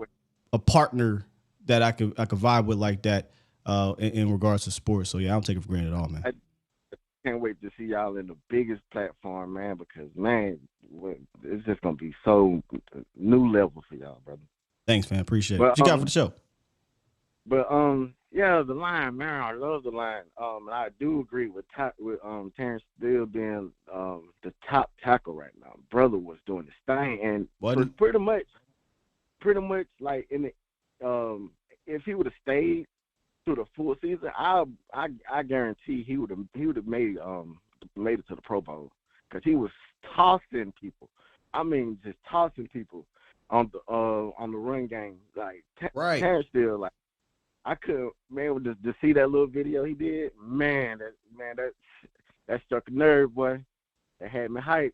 partner that I could vibe with like that in regards to sports. So yeah, I don't take it for granted at all, man. I can't wait to see y'all in the biggest platform, man, because man, it's just gonna be so new level for y'all, brother. Thanks, man. Appreciate it. What you got for the show? But yeah, the line, man, I love the line. And I do agree with Terrence Steele being the top tackle right now. Brother was doing his thing, and pretty much like in the if he would have stayed through the full season, I guarantee he would have made it to the Pro Bowl because he was tossing people. I mean, just tossing people on the run game. Like Right. Terrence Steele, like I could to see that little video he did. That struck a nerve, boy. That had me hyped.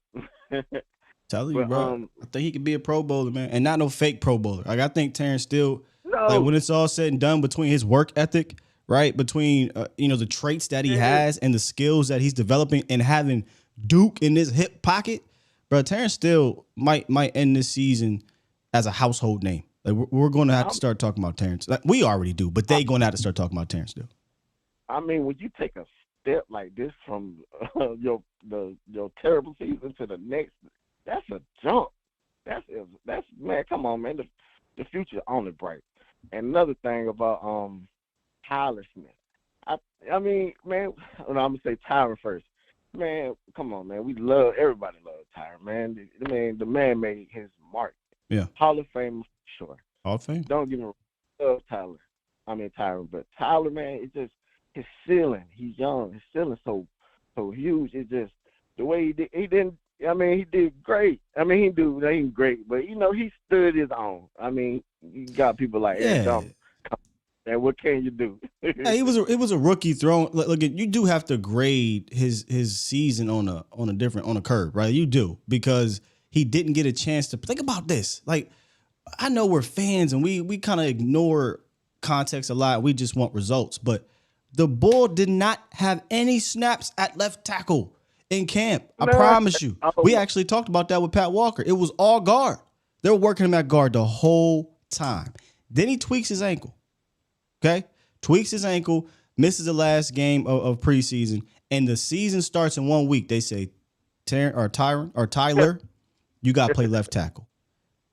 Telling you, But, bro. I think he could be a Pro Bowler, man, and not no fake Pro Bowler. Like I think Terrence Steele, No. like when it's all said and done, between his work ethic, right, between the traits that he has and the skills that he's developing, and having Duke in his hip pocket, bro, Terrence Steele might end this season as a household name. Like we're going to have to start talking about Terrence. Like we already do, but they going to have to start talking about Terrence Steele. I mean, when you take a step like this from your terrible season to the next, that's a jump. That's man. Come on, man. The future only bright. And another thing about Tyler Smith. I mean, man. I'm gonna say Tyron first. Man, come on, man. Everybody loves Tyron, man. The man made his mark. Yeah. Hall of Fame, sure. Hall of Fame. Don't get me wrong. Love Tyler. I mean Tyron, but Tyler, man, it's just his ceiling. He's young. His ceiling so huge. It's just the way he did. He did great. I mean, he ain't great, but he stood his own. I mean, you got people like Eric Johnson. And what can you do? Yeah, it was a rookie throwing. Look, you do have to grade his season on a curve, right? You do, because he didn't get a chance to think about this. Like, I know we're fans and we kind of ignore context a lot. We just want results, but the Bull did not have any snaps at left tackle in camp. I promise you. We actually talked about that with Pat Walker. It was all guard. They were working him at guard the whole time. Then he tweaks his ankle. Okay? Tweaks his ankle, misses the last game of preseason, and the season starts in 1 week. They say, Tyler, you got to play left tackle.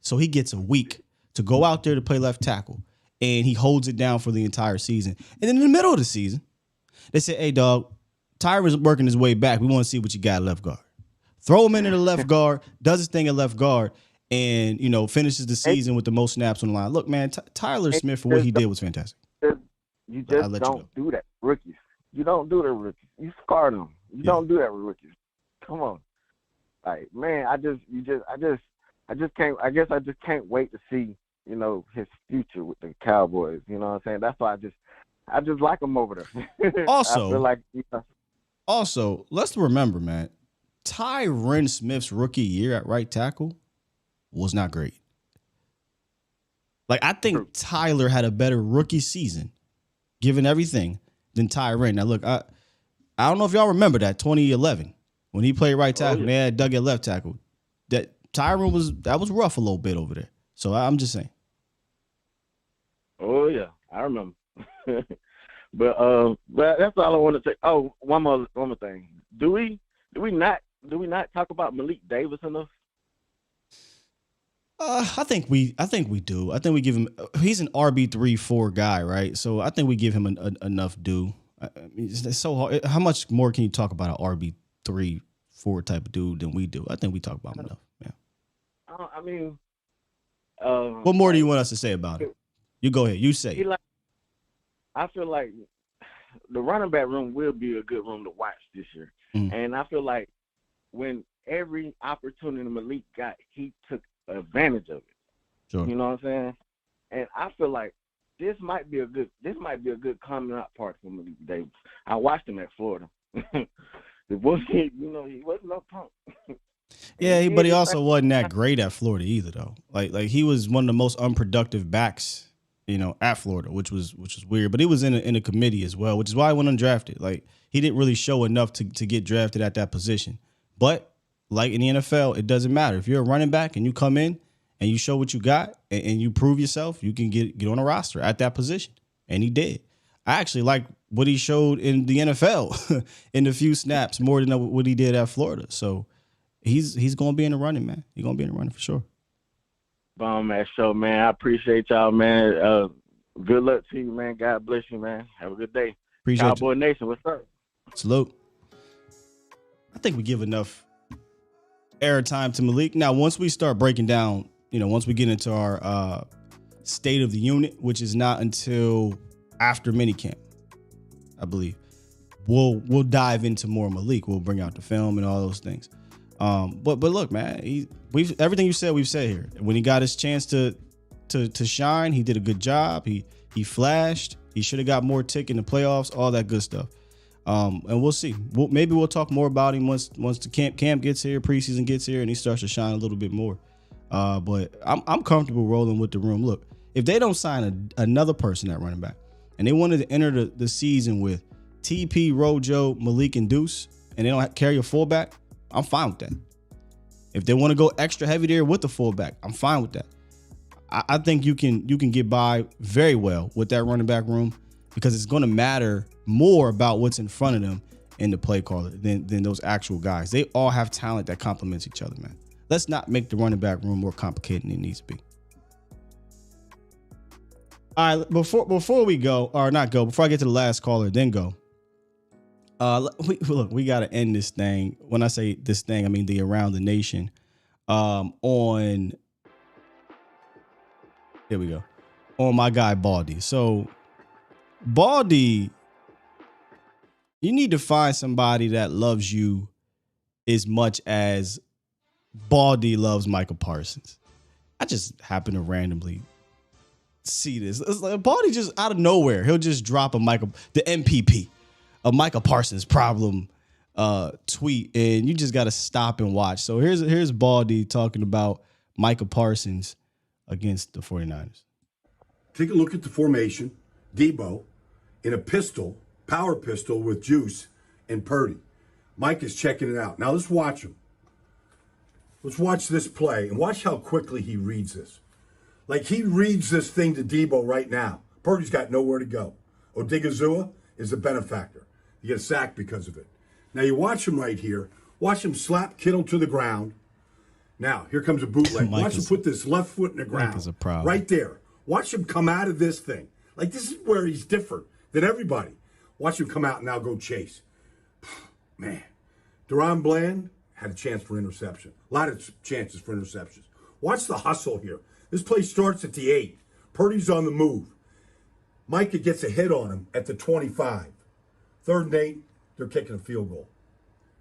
So he gets a week to go out there to play left tackle, and he holds it down for the entire season. And then in the middle of the season, they say, hey, dog, Tyron's working his way back. We want to see what you got at left guard. Throw him into the left guard, does his thing at left guard, and, finishes the season with the most snaps on the line. Look, man, Tyler Smith, for what he did was fantastic. You just don't do that with rookies. You don't do that with rookies. You scar them. You don't do that with rookies. Come on. Like, man, I just can't. I guess I just can't wait to see, his future with the Cowboys. You know what I'm saying? That's why I just like him over there. Also, I feel like, also, let's remember, man, Tyron Smith's rookie year at right tackle was not great. Like, I think Tyler had a better rookie season, given everything, than Tyron. Now, look, I don't know if y'all remember that 2011 when he played right tackle. They had Doug at left tackle. That Tyron was rough a little bit over there. So I'm just saying. Oh yeah, I remember. but that's all I want to say. Oh, one more thing. Do we not talk about Malik Davis enough? I think we do. I think we give him. He's an RB3-4 guy, right? So I think we give him enough due. I mean, it's so hard. How much more can you talk about an RB3-4 type of dude than we do? I think we talk about him enough. Yeah. I mean, what more do you want us to say about it? You go ahead. You say it. I feel like the running back room will be a good room to watch this year, and I feel like when every opportunity Malik got, he took advantage of it. Sure. You know what I'm saying? And I feel like this might be a good coming out part for Malik Davis. I watched him at Florida. He wasn't no punk. Yeah, but he also wasn't that great at Florida either, though. Like he was one of the most unproductive backs, at Florida, which was weird. But he was in a committee as well, which is why he went undrafted. Like he didn't really show enough to get drafted at that position. But like in the NFL, it doesn't matter. If you're a running back and you come in and you show what you got and you prove yourself, you can get on a roster at that position. And he did. I actually like what he showed in the NFL in the few snaps more than what he did at Florida. So he's going to be in the running, man. He's going to be in the running for sure. Bomb ass show, man. I appreciate y'all, man. Good luck to you, man. God bless you, man. Have a good day. Appreciate Cowboy Nation, what's up? Salute. I think we give enough airtime to Malik. Now, once we start breaking down, once we get into our state of the unit, which is not until after minicamp, I believe. We'll dive into more Malik. We'll bring out the film and all those things. But look, man, everything you said, we've said here. When he got his chance to shine, he did a good job. He flashed. He should have got more tick in the playoffs, all that good stuff. And we'll see. Maybe we'll talk more about him once the camp gets here, preseason gets here, and he starts to shine a little bit more. But I'm comfortable rolling with the room. Look, if they don't sign another person at running back, and they wanted to enter the season with TP, Rojo, Malik, and Deuce, and they don't carry a fullback, I'm fine with that. If they want to go extra heavy there with the fullback, I'm fine with that. I think you can get by very well with that running back room, because it's going to matter more about what's in front of them in the play caller than those actual guys. They all have talent that complements each other, man. Let's not make the running back room more complicated than it needs to be. All right, before we go, or not go, before I get to the last caller, then go. We got to end this thing. When I say this thing, I mean the Around the Nation. Here we go. On my guy Baldy. So Baldy, you need to find somebody that loves you as much as Baldy loves Micah Parsons. I just happen to randomly see this. It's like Baldy just out of nowhere. He'll just drop the MPP, a Micah Parsons problem tweet, and you just got to stop and watch. So here's Baldy talking about Micah Parsons against the 49ers. Take a look at the formation. Debo in a power pistol with Juice and Purdy. Mike is checking it out. Now let's watch him. Let's watch this play and watch how quickly he reads this. Like he reads this thing to Debo right now. Purdy's got nowhere to go. Odigizua is a benefactor. You get a sack because of it. Now you watch him right here. Watch him slap Kittle to the ground. Now, here comes a bootleg. Watch him put this left foot in the ground. Mike is a problem. Right there. Watch him come out of this thing. Like, this is where he's different than everybody. Watch him come out and now go chase. Man. Deron Bland had a chance for interception. A lot of chances for interceptions. Watch the hustle here. This play starts at the 8. Purdy's on the move. Micah gets a hit on him at the 25. 3rd and 8, they're kicking a field goal.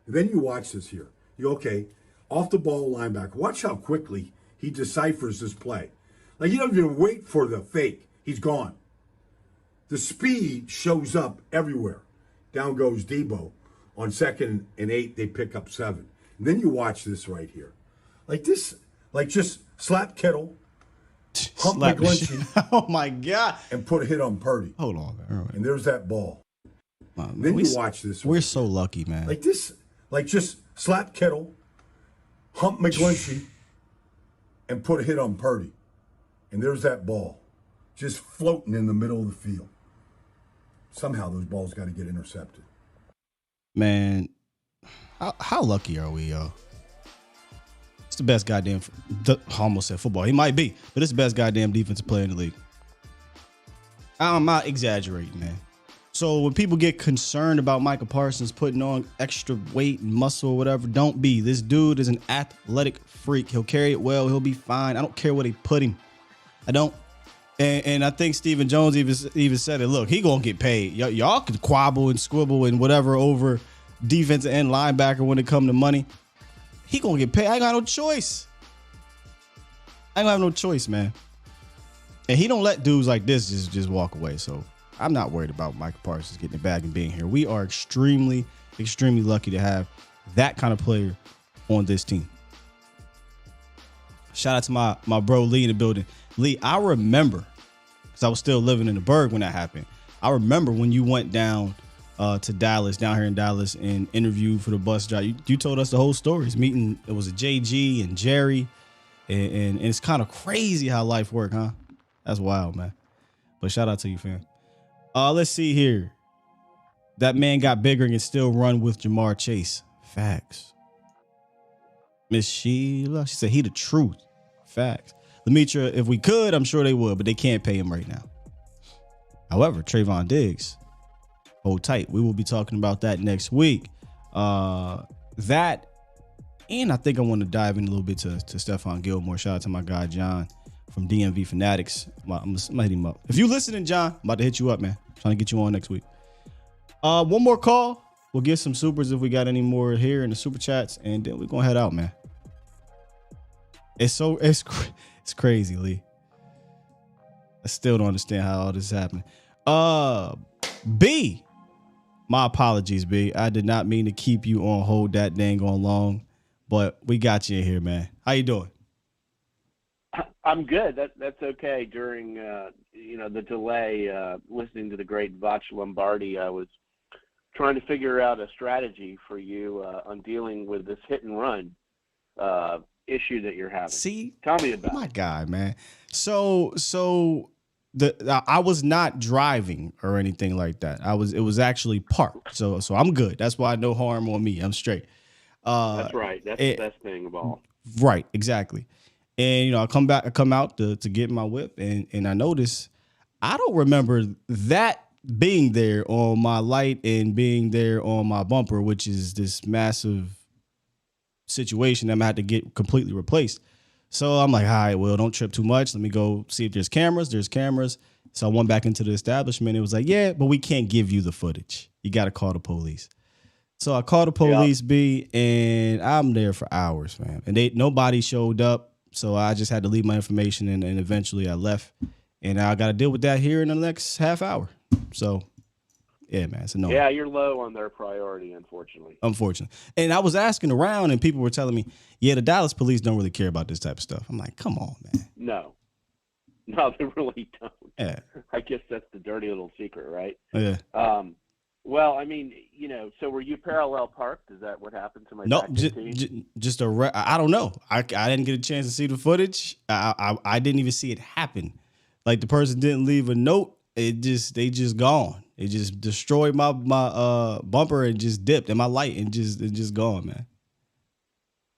And then you watch this here. Off the ball linebacker. Watch how quickly he deciphers this play. Like, he doesn't even wait for the fake. He's gone. The speed shows up everywhere. Down goes Debo. On 2nd and 8, they pick up 7. And then you watch this right here. Like this, like just slap Kittle, hump McGlinchey. Oh, my God. And put a hit on Purdy. Hold on, man. And there's that ball. Man, then you watch this. We're so lucky, man. Like this, like just slap Kittle, hump McGlinchey, and put a hit on Purdy. And there's that ball just floating in the middle of the field. Somehow those balls got to get intercepted. Man, how lucky are we, yo? It's the best goddamn, I almost said football. He might be, but it's the best goddamn defensive player in the league. I'm not exaggerating, man. So when people get concerned about Micah Parsons putting on extra weight and muscle or whatever, don't be. This dude is an athletic freak. He'll carry it well. He'll be fine. I don't care where they put him. I don't. And I think Stephen Jones even said it. Look, he gonna get paid. Y'all could quabble and squibble and whatever over defensive end linebacker when it come to money. He gonna get paid. I ain't got no choice. I ain't gonna have no choice, man. And he don't let dudes like this just walk away. So I'm not worried about Micah Parsons getting the bag and being here. We are extremely, extremely lucky to have that kind of player on this team. Shout out to my bro Lee in the building. Lee, I remember, because I was still living in the Berg when that happened. I remember when you went down to Dallas, down here in Dallas, and interviewed for the bus drive. You told us the whole story. It was a JG and Jerry, and it's kind of crazy how life works, huh? That's wild, man. But shout out to you, fam. Let's see here. That man got bigger and can still run with Jamar Chase. Facts. Miss Sheila, she said he the truth. Facts. Lemitra, if we could, I'm sure they would, but they can't pay him right now. However, Trayvon Diggs, hold tight. We will be talking about that next week. That, and I think I want to dive in a little bit to Stephon Gilmore. Shout out to my guy, John. from DMV Fanatics. I'm gonna hit him up. If you listening, John, I'm about to hit you up, man. Trying to get you on next week. One more call. We'll get some supers if we got any more here in the super chats, and then we're gonna head out, man. It's crazy, Lee. I still don't understand how all this is happening. B, my apologies, B. I did not mean to keep you on hold that dang on long, but we got you in here, man. How you doing? I'm good. That's okay. During the delay, listening to the great Vach Lombardi, I was trying to figure out a strategy for you on dealing with this hit and run issue that you're having. See, tell me about my guy, man. So I was not driving or anything like that. It was actually parked. So I'm good. That's why no harm on me. I'm straight. That's right. That's the best thing of all. Right, exactly. And I come out to get my whip, and I notice I don't remember that being there on my light and being there on my bumper, which is this massive situation that I'm gonna have to get completely replaced. So I'm like, all right, well, don't trip too much. Let me go see if there's cameras. There's cameras. So I went back into the establishment. It was like, yeah, but we can't give you the footage. You got to call the police. So I called the police, B, and I'm there for hours, man. And nobody showed up. So I just had to leave my information, and eventually I left. And I got to deal with that here in the next half hour. So, yeah, man, it's a no. Yeah, you're low on their priority, unfortunately. And I was asking around, and people were telling me, yeah, the Dallas police don't really care about this type of stuff. I'm like, come on, man. No, they really don't. Yeah. I guess that's the dirty little secret, right? Yeah. Well, I mean, so were you parallel parked? Is that what happened to my No, back just I don't know. I didn't get a chance to see the footage. I didn't even see it happen. Like, the person didn't leave a note. They just gone. It just destroyed my bumper and just dipped, and my light and just gone, man.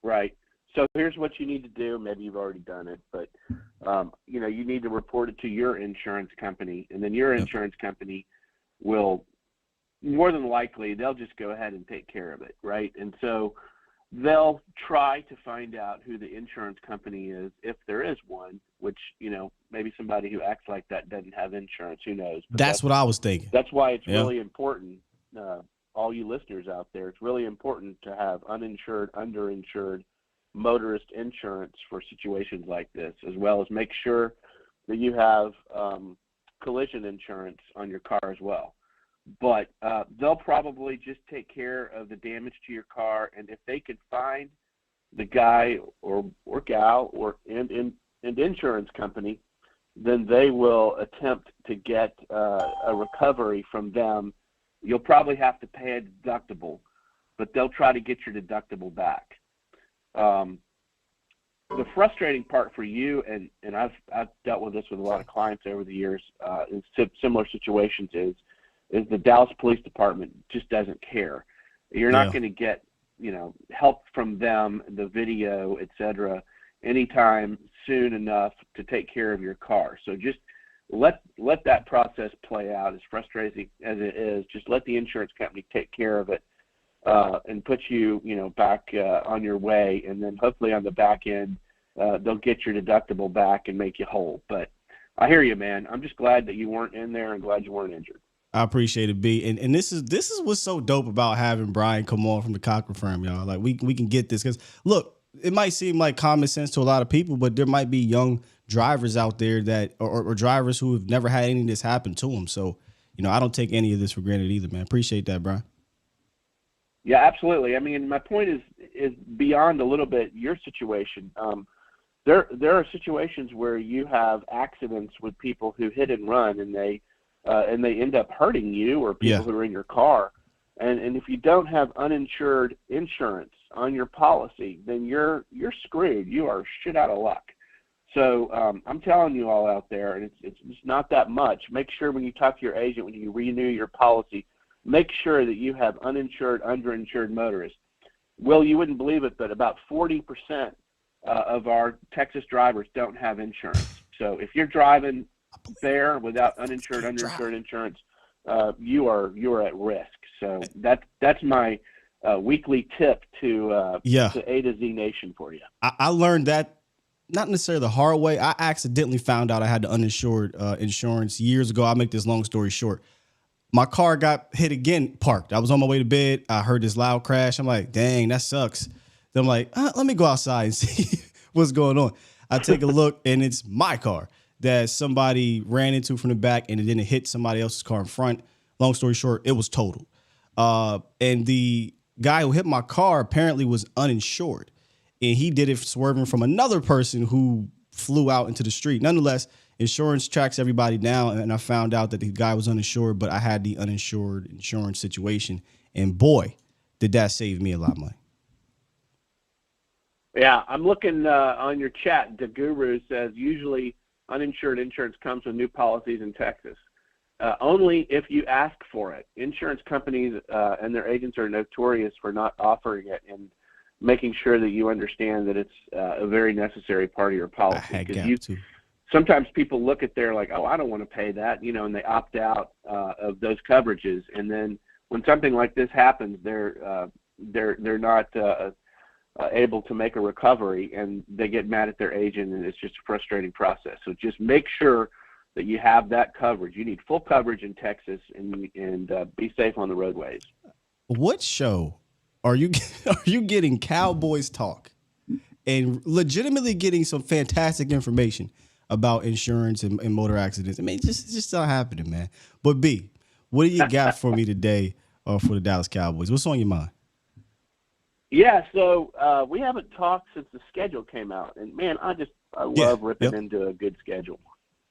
Right. So here's what you need to do. Maybe you've already done it, but you need to report it to your insurance company, and then your insurance company will, more than likely, they'll just go ahead and take care of it, right? And so they'll try to find out who the insurance company is, if there is one, which, maybe somebody who acts like that doesn't have insurance. Who knows? But that's what I was thinking. That's why it's really important, all you listeners out there, it's really important to have uninsured, underinsured motorist insurance for situations like this, as well as make sure that you have collision insurance on your car as well. But they'll probably just take care of the damage to your car, and if they can find the guy or gal and insurance company, then they will attempt to get a recovery from them. You'll probably have to pay a deductible, but they'll try to get your deductible back. The frustrating part for you, and I've dealt with this with a lot of clients over the years in similar situations, is the Dallas Police Department just doesn't care. You're not going to get, help from them, the video, et cetera, anytime soon enough to take care of your car. So just let that process play out. As frustrating as it is, just let the insurance company take care of it and put you, back on your way. And then hopefully on the back end, they'll get your deductible back and make you whole. But I hear you, man. I'm just glad that you weren't in there and glad you weren't injured. I appreciate it, B. And this is what's so dope about having Brian come on from the Cochran firm, y'all. Like, we can get this, because look, it might seem like common sense to a lot of people, but there might be young drivers out there that or drivers who have never had any of this happen to them. So, I don't take any of this for granted either, man. Appreciate that, Brian. Yeah, absolutely. I mean, my point is beyond a little bit your situation. There are situations where you have accidents with people who hit and run, and they end up hurting you or people who are in your car. And if you don't have uninsured insurance on your policy, then you're screwed. You are shit out of luck. So I'm telling you all out there, and it's not that much. Make sure when you talk to your agent, when you renew your policy, make sure that you have uninsured, underinsured motorists. Will, you wouldn't believe it, but about 40% of our Texas drivers don't have insurance. So if you're driving there without uninsured, underinsured insurance, you are at risk. So that's my weekly tip to A to Z Nation for you. I learned that not necessarily the hard way. I accidentally found out I had the uninsured insurance years ago. I'll make this long story short. My car got hit again, parked. I was on my way to bed. I heard this loud crash. I'm like, dang, that sucks. Then I'm like, let me go outside and see what's going on. I take a look, and it's my car that somebody ran into from the back, and it didn't hit somebody else's car in front. Long story short, it was totaled. And the guy who hit my car apparently was uninsured, and he did it swerving from another person who flew out into the street. Nonetheless, insurance tracks everybody down, and I found out that the guy was uninsured, but I had the uninsured insurance situation, and boy, did that save me a lot of money. Yeah, I'm looking on your chat. The Guru says usually uninsured insurance comes with new policies in Texas. Only if you ask for it. Insurance companies and their agents are notorious for not offering it and making sure that you understand that it's a very necessary part of your policy. Sometimes people look at there like, oh, I don't want to pay that, and they opt out of those coverages. And then when something like this happens, they're not able to make a recovery, and they get mad at their agent, and it's just a frustrating process. So just make sure that you have that coverage. You need full coverage in Texas, and be safe on the roadways. What show are you getting Cowboys talk and legitimately getting some fantastic information about insurance and motor accidents? I mean, just not happening, man. But B, what do you got for me today for the Dallas Cowboys? What's on your mind? Yeah, so we haven't talked since the schedule came out, and man, I love ripping into a good schedule.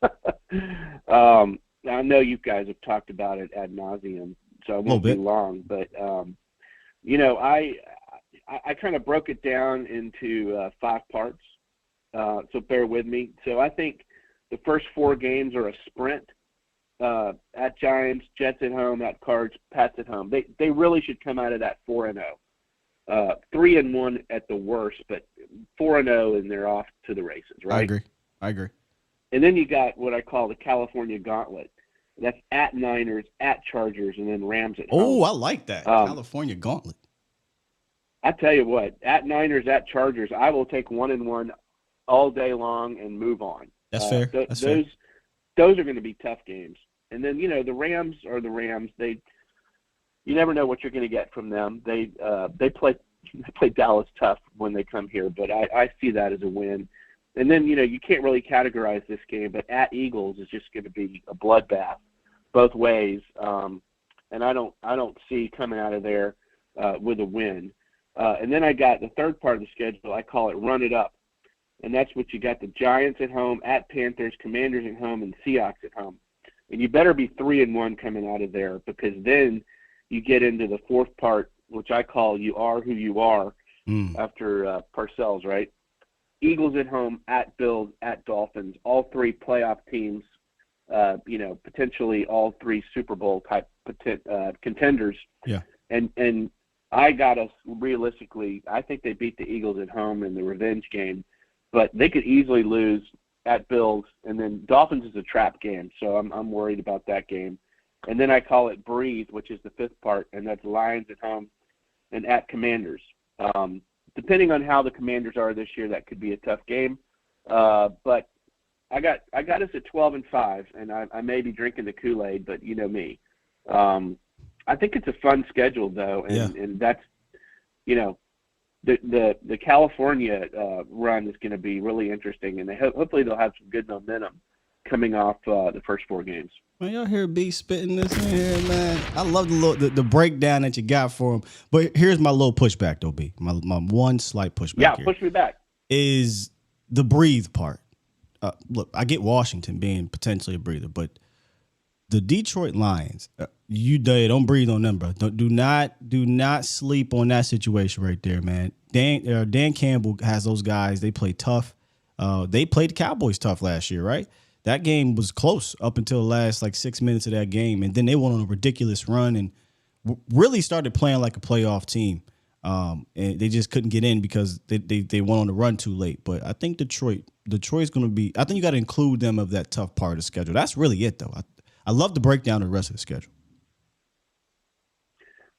I know you guys have talked about it ad nauseum, so I won't be long. But I kind of broke it down into 5 parts. So bear with me. So I think the first 4 games are a sprint. At Giants, Jets at home, at Cards, Pats at home. They really should come out of that 4-0. 3-1 at the worst, but 4-0 and they're off to the races, right? I agree. And then you got what I call the California Gauntlet. That's at Niners, at Chargers, and then Rams at home. Oh, I like that. California Gauntlet. I tell you what, at Niners, at Chargers, I will take 1-1 all day long and move on. That's fair. Those are going to be tough games. And then, the Rams are the Rams. You never know what you're going to get from them. They play Dallas tough when they come here, but I see that as a win. And then, you can't really categorize this game, but at Eagles is just going to be a bloodbath both ways. And I don't see coming out of there with a win. And then I got the third part of the schedule. I call it Run It Up. And that's what you got: the Giants at home, at Panthers, Commanders at home, and Seahawks at home. And you better be 3-1 coming out of there, because then you get into the fourth part, which I call You Are Who You Are, after Parcells, right? Eagles at home, at Bills, at Dolphins, all 3 playoff teams, potentially all 3 Super Bowl type contenders. Yeah. And I got us realistically, I think they beat the Eagles at home in the revenge game, but they could easily lose at Bills, and then Dolphins is a trap game, so I'm worried about that game. And then I call it Breathe, which is the 5th part, and that's Lions at home and at Commanders. Depending on how the Commanders are this year, that could be a tough game. But I got us at 12-5, and I may be drinking the Kool-Aid, but you know me. I think it's a fun schedule, though, and that's, the California run is going to be really interesting, and hopefully they'll have some good momentum coming off the first 4 games. Man, y'all hear B spitting this in here, man. I love the breakdown that you got for him. But here's my little pushback, though, B. My one slight pushback. Yeah, here push me back. Is the breathe part. Look, I get Washington being potentially a breather, but the Detroit Lions, they don't breathe on them, bro. Do not sleep on that situation right there, man. Dan Campbell has those guys. They play tough. They played the Cowboys tough last year, right? That game was close up until the last 6 minutes of that game, and then they went on a ridiculous run and really started playing like a playoff team. And they just couldn't get in because they went on the run too late. But I think Detroit's going to be. I think you got to include them of that tough part of the schedule. That's really it, though. I love the breakdown of the rest of the schedule.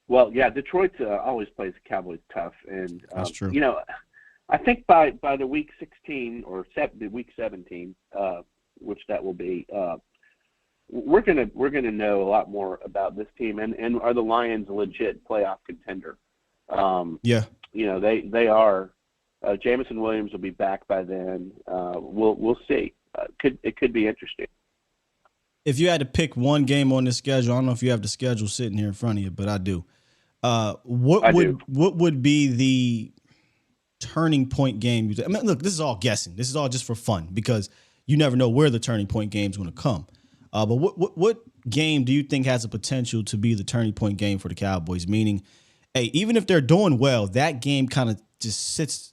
Well, yeah, Detroit always plays the Cowboys tough, and that's true. I think by the week 16 or the week 17, which that will be, we're gonna know a lot more about this team and are the Lions a legit playoff contender? Yeah. You know, they are. Jameson Williams will be back by then. We'll see. It could be interesting. If you had to pick one game on the schedule, I don't know if you have the schedule sitting here in front of you, but I do. What would be the turning point game? I mean, look, this is all guessing. This is all just for fun because you never know where the turning point game is going to come. But what game do you think has the potential to be the turning point game for the Cowboys? Meaning, hey, even if they're doing well, that game kind of just sets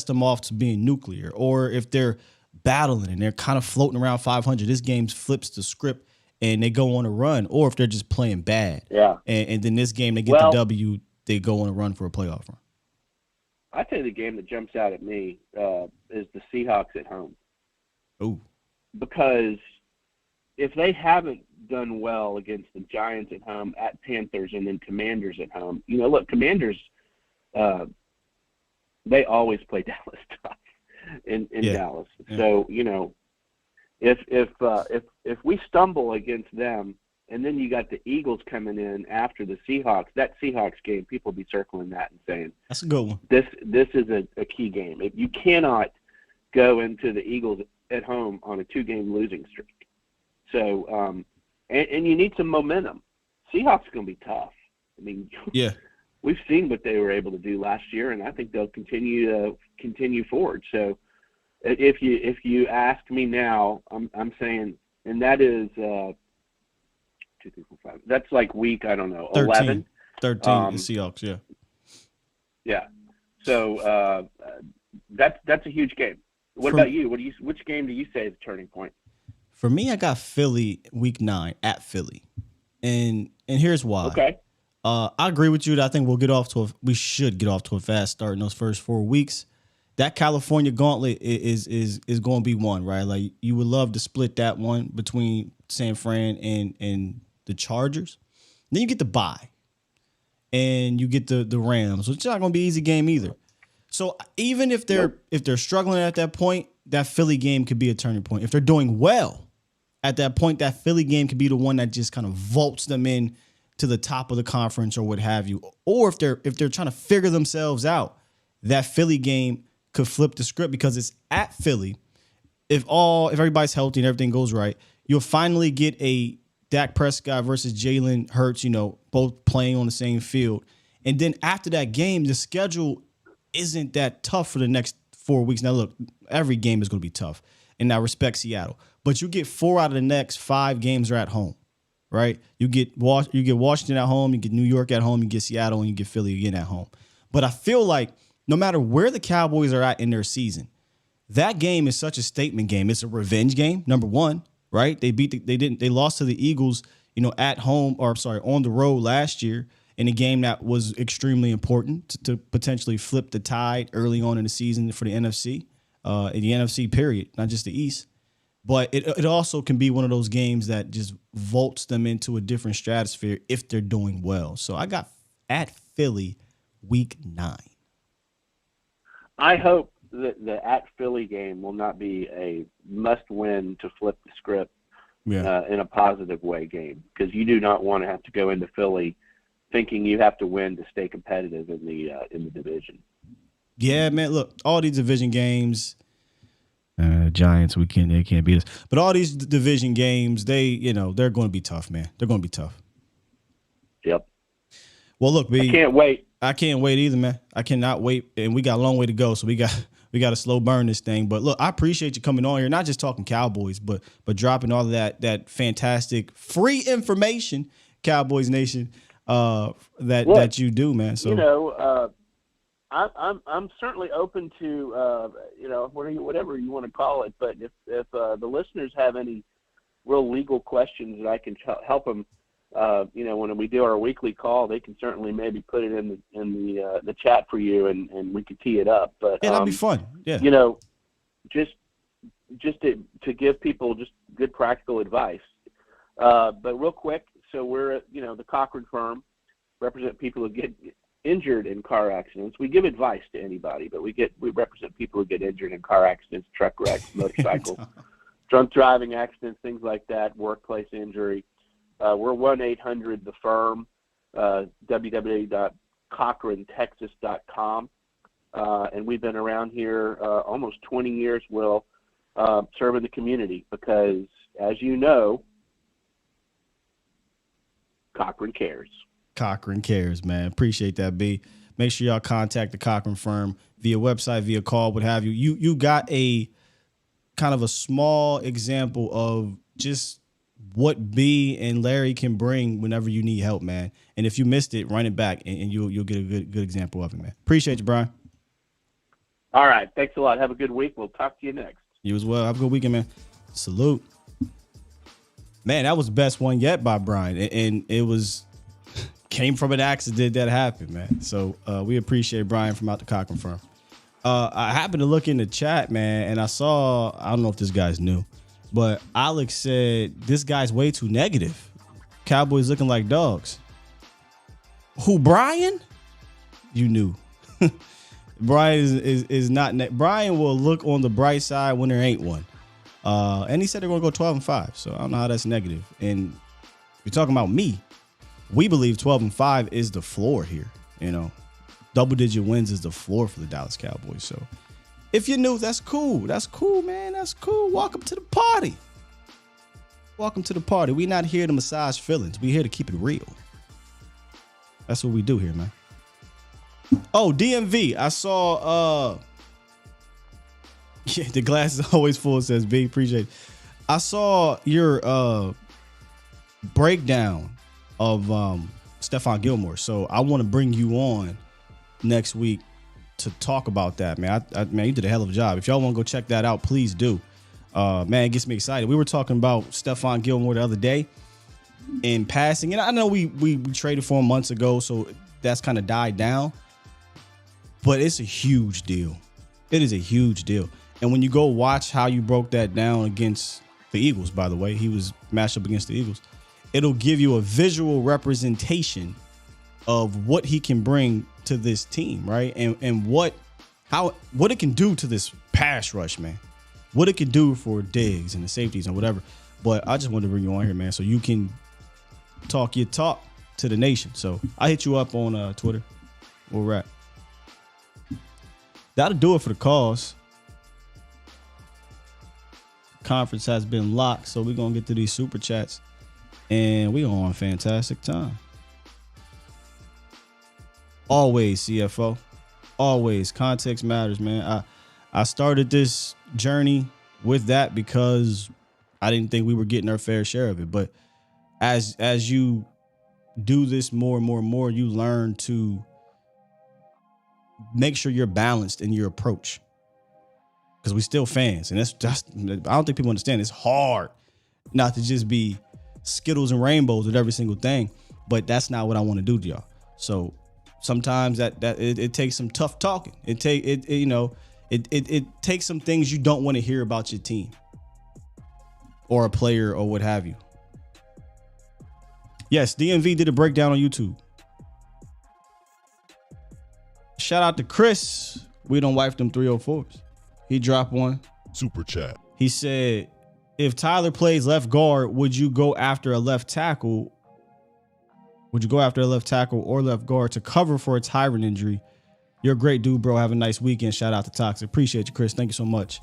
them off to being nuclear. Or if they're battling and they're kind of floating around 500, this game flips the script and they go on a run. Or if they're just playing bad, and then this game they get the W, they go on a run for a playoff run. I tell you, the game that jumps out at me is the Seahawks at home. Oh, because if they haven't done well against the Giants at home, at Panthers, and then Commanders at home, look, Commanders, they always play Dallas tough in Dallas. Yeah. So, if we stumble against them, and then you got the Eagles coming in after the Seahawks, that Seahawks game, people will be circling that and saying, that's a good one. This is a key game. You cannot go into the Eagles at home on a 2-game losing streak. So, and you need some momentum. Seahawks are going to be tough. I mean, we've seen what they were able to do last year, and I think they'll continue forward. So, if you ask me now, I'm saying, and that is 2, 3, 4, 5. That's like week 11. 13 the Seahawks, yeah. Yeah. So that's a huge game. What about you? Which game do you say is a turning point? For me, I got Philly week 9 at Philly, and here's why. Okay. I agree with you that I think we should get off to a fast start in those first 4 weeks. That California gauntlet is going to be one, right? Like you would love to split that one between San Fran and the Chargers. Then you get the bye, and you get the Rams, which is not going to be an easy game either. So even if they're struggling at that point, that Philly game could be a turning point. If they're doing well at that point, that Philly game could be the one that just kind of vaults them in to the top of the conference or what have you. Or if they're trying to figure themselves out, that Philly game could flip the script because it's at Philly. If everybody's healthy and everything goes right, you'll finally get a Dak Prescott versus Jalen Hurts, both playing on the same field. And then after that game, the schedule isn't that tough for the next 4 weeks. Now, look, every game is going to be tough, and I respect Seattle. But you get 4 out of the next 5 games are at home, right? You get Washington at home, you get New York at home, you get Seattle, and you get Philly again at home. But I feel like no matter where the Cowboys are at in their season, that game is such a statement game. It's a revenge game, number one, right? They lost to the Eagles, at home, on the road last year in a game that was extremely important to potentially flip the tide early on in the season for the NFC, in the NFC period, not just the East. But it also can be one of those games that just vaults them into a different stratosphere if they're doing well. So I got at Philly week 9. I hope that the at Philly game will not be a must-win to flip the script in a positive way game, because you do not want to have to go into Philly thinking you have to win to stay competitive in the division. Yeah, man. Look, all these division games. Giants, they can't beat us. But all these division games, they're going to be tough, man. They're going to be tough. Yep. Well, look, B, I can't wait. I can't wait either, man. I cannot wait, and we got a long way to go, so we got to slow burn this thing. But look, I appreciate you coming on here, not just talking Cowboys, but dropping all of that fantastic free information, Cowboys Nation, that you do, man. So I'm certainly open to whatever you want to call it. But if the listeners have any real legal questions that I can help them, when we do our weekly call, they can certainly maybe put it in the chat for you, and we could tee it up. But yeah, that'd be fun. Yeah, just to give people just good practical advice. But real quick, so we're at the Cochran firm, represent people who injured in car accidents. We give advice to anybody, but we represent people who get injured in car accidents, truck wrecks, motorcycles, drunk driving accidents, things like that, workplace injury. We're 1-800-THE-FIRM, www.cochranetexas.com. And we've been around here almost 20 years, Will, serving the community because, as you know, Cochran cares. Cochran cares, man. Appreciate that, B. Make sure y'all contact the Cochran firm via website, via call, what have you. You got a kind of a small example of just what B and Larry can bring whenever you need help, man. And if you missed it, run it back, and you'll get a good example of it, man. Appreciate you, Brian. All right. Thanks a lot. Have a good week. We'll talk to you next. You as well. Have a good weekend, man. Salute. Man, that was the best one yet by Brian. And it was came from an accident that happened, man. So we appreciate Brian from out the Cochran firm. I happened to look in the chat, man, and I don't know if this guy's new, but Alex said this guy's way too negative. Cowboys looking like dogs. Who, Brian? You knew. Brian is not. Brian will look on the bright side when there ain't one. And he said they're going to go 12-5. So I don't know how that's negative. And if you're talking about me, we believe 12-5 is the floor here. You know, double-digit wins is the floor for the Dallas Cowboys. So if you're new, that's cool. That's cool, man. That's cool. Welcome to the party. Welcome to the party. We're not here to massage feelings. We're here to keep it real. That's what we do here, man. Oh, DMV. I saw yeah, the glass is always full, says B. Appreciate it. I saw your breakdown of Stephon Gilmore. So I want to bring you on next week to talk about that, man. Man, you did a hell of a job. If y'all want to go check that out, please do. Man, it gets me excited. We were talking about Stephon Gilmore the other day in passing. And I know we traded for him months ago, so that's kind of died down. But it's a huge deal. It is a huge deal. And when you go watch how you broke that down against the Eagles, by the way, he was matched up against the Eagles. It'll give you a visual representation of what he can bring to this team, right? And what it can do to this pass rush, man. What it can do for Diggs and the safeties and whatever. But I just wanted to bring you on here, man, so you can talk your talk to the nation. So I hit you up on Twitter. We'll wrap. That'll do it for the calls. Conference has been locked, so we're going to get to these super chats. And we're on fantastic time. Always, CFO. Always. Context matters, man. I started this journey with that because I didn't think we were getting our fair share of it. But as you do this more and more and more, you learn to make sure you're balanced in your approach. Because we still fans. And that's just, I don't think people understand. It's hard not to just be Skittles and rainbows with every single thing. But that's not what I want to do to y'all. So sometimes it takes some tough talking. It takes some things you don't want to hear about your team or a player or what have you. Yes, DMV did a breakdown on YouTube. Shout out to Chris. We don't wipe them 304s. He dropped one. Super chat. He said, if Tyler plays left guard, would you go after a left tackle? Would you go after a left tackle or left guard to cover for a Tyron injury? You're a great dude, bro. Have a nice weekend. Shout out to Toxic. Appreciate you, Chris. Thank you so much.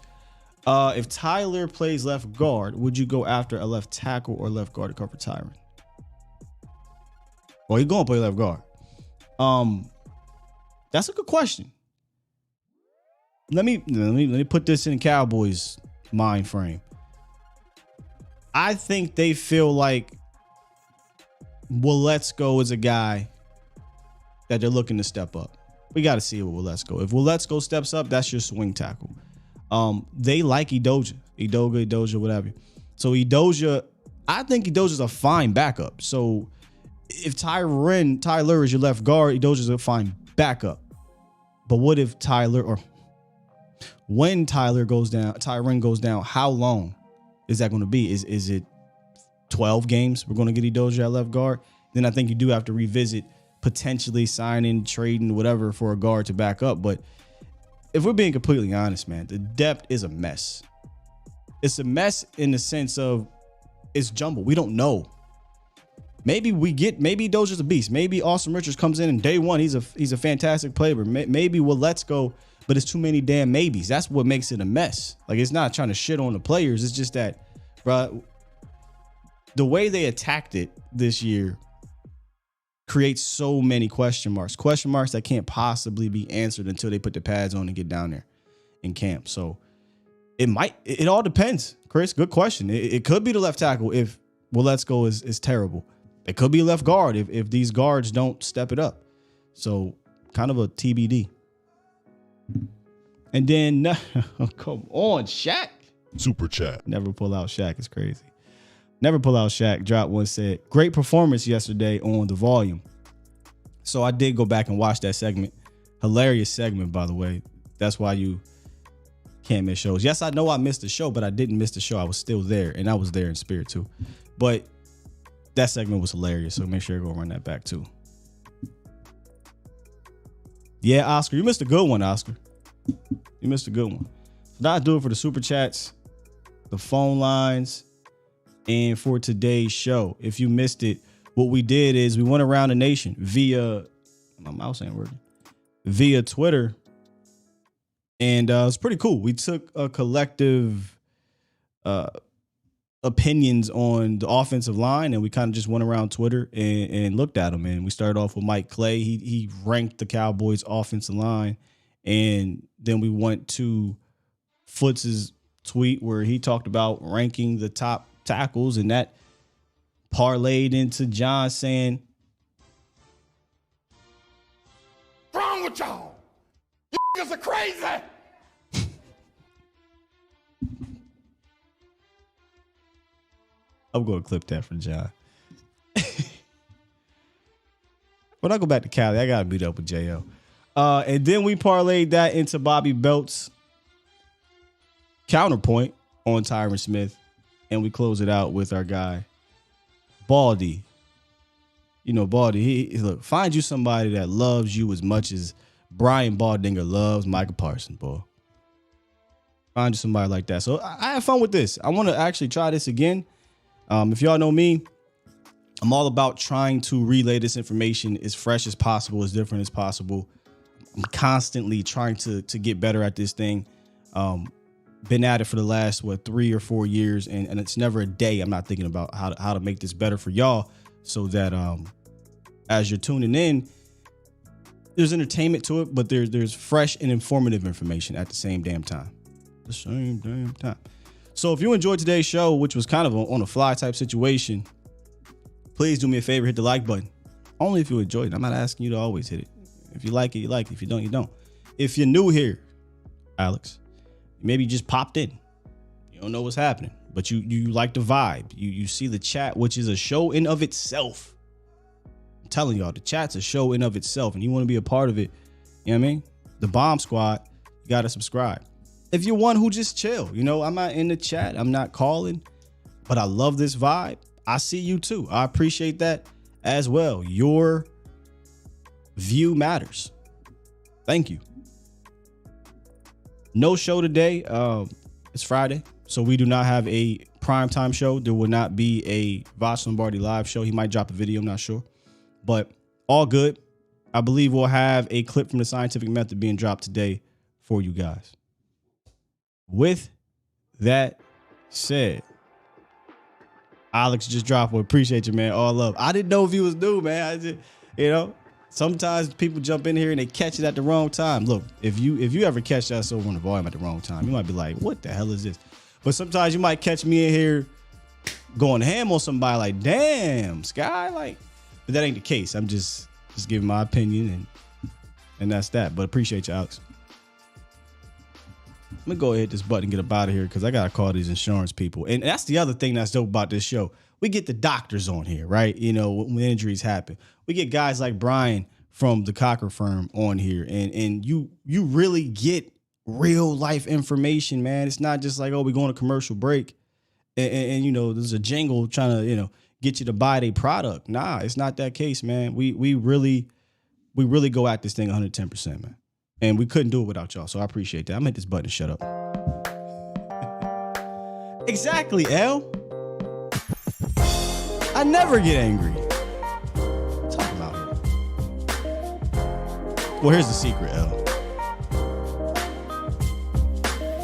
If Tyler plays left guard, would you go after a left tackle or left guard to cover Tyron? Well, he's going to play left guard. That's a good question. Let me put this in Cowboys' mind frame. I think they feel like Waletzko is a guy that they're looking to step up. We got to see it with Waletzko. If Waletzko steps up, that's your swing tackle. They like Edoga, whatever. So I think Edoga's a fine backup. So if Tyler is your left guard, Edoga's a fine backup. But what if when Tyron goes down, how long is that going to be? Is it 12 games we're going to get Edoga at left guard? Then I think you do have to revisit potentially signing, trading, whatever for a guard to back up. But if we're being completely honest, man, the depth is a mess. It's a mess in the sense of it's jumbled. We don't know. Maybe Dozier's a beast. Maybe Austin Richards comes in and day one, he's a fantastic player. Maybe let's go, but it's too many damn maybes. That's what makes it a mess. Like, it's not trying to shit on the players. It's just that, bro, the way they attacked it this year creates so many question marks that can't possibly be answered until they put the pads on and get down there in camp. So it all depends, Chris. Good question. It could be the left tackle if let's go is terrible. It could be left guard if these guards don't step it up. So kind of a TBD. And then, come on, Shaq. Super chat. Never pull out Shaq. It's crazy. Never pull out Shaq. Drop one said, great performance yesterday on The Volume. So I did go back and watch that segment. Hilarious segment, by the way. That's why you can't miss shows. Yes, I know I missed the show, but I didn't miss the show. I was still there, and I was there in spirit too. But that segment was hilarious, so make sure you go run that back too. Yeah, Oscar, you missed a good one, Oscar. You missed a good one. So that'll do it for the super chats, the phone lines, and for today's show. If you missed it, what we did is we went around the nation via, my mouse ain't working, via Twitter. And it's pretty cool. We took a collective opinions on the offensive line, and we kind of just went around Twitter and looked at them. And we started off with Mike Clay. He ranked the Cowboys offensive line. And then we went to Foots's tweet where he talked about ranking the top tackles, and that parlayed into John saying, What's wrong with y'all? You niggas are crazy. I'm going to clip that for John. When I go back to Cali, I got to meet up with J.O. And then we parlayed that into Bobby Belt's counterpoint on Tyron Smith. And we close it out with our guy, Baldy. You know, Baldy, look, find you somebody that loves you as much as Brian Baldinger loves Micah Parsons, boy. Find you somebody like that. So I had fun with this. I want to actually try this again. If y'all know me, I'm all about trying to relay this information as fresh as possible, as different as possible. I'm constantly trying to get better at this thing. Been at it for the last 3 or 4 years, and it's never a day I'm not thinking about how to make this better for y'all, so that as you're tuning in, there's entertainment to it, but there's fresh and informative information at the same damn time. So if you enjoyed today's show, which was kind of on a fly type situation, please do me a favor, hit the like button. Only if you enjoyed it. I'm not asking you to always hit it. If you like it, you like it. If you don't, you don't. If you're new here, Alex, maybe you just popped in. You don't know what's happening, but you like the vibe. You see the chat, which is a show in of itself. I'm telling y'all, the chat's a show in of itself, and you want to be a part of it. You know what I mean? The Bomb Squad, you got to subscribe. If you're one who just chill, you know, I'm not in the chat, I'm not calling, but I love this vibe. I see you too. I appreciate that as well. Your view matters. Thank you. No show today. It's Friday, so we do not have a primetime show. There will not be a Vosh Lombardi live show. He might drop a video, I'm not sure. But all good. I believe we'll have a clip from the scientific method being dropped today for you guys. With that said, Alex just dropped one. Appreciate you, man. All love. I didn't know if he was new, man. I just, you know, sometimes people jump in here and they catch it at the wrong time. Look, if you ever catch that so on the volume at the wrong time, you might be like, what the hell is this? But sometimes you might catch me in here going ham on somebody like, damn, Sky, like, but that ain't the case. I'm just giving my opinion, and that's that. But appreciate you, Alex. Let me go ahead, hit this button and get up out of here, because I got to call these insurance people. And that's the other thing that's dope about this show. We get the doctors on here, right? You know, when injuries happen. We get guys like Brian from the Cocker firm on here. And you really get real life information, man. It's not just like, oh, we're going to commercial break. And you know, there's a jingle trying to, you know, get you to buy their product. Nah, it's not that case, man. We really we really go at this thing 110%, man. And we couldn't do it without y'all, so I appreciate that. I'm gonna hit this button and shut up. Exactly, L. I never get angry. Talk about it. Well, here's the secret, L.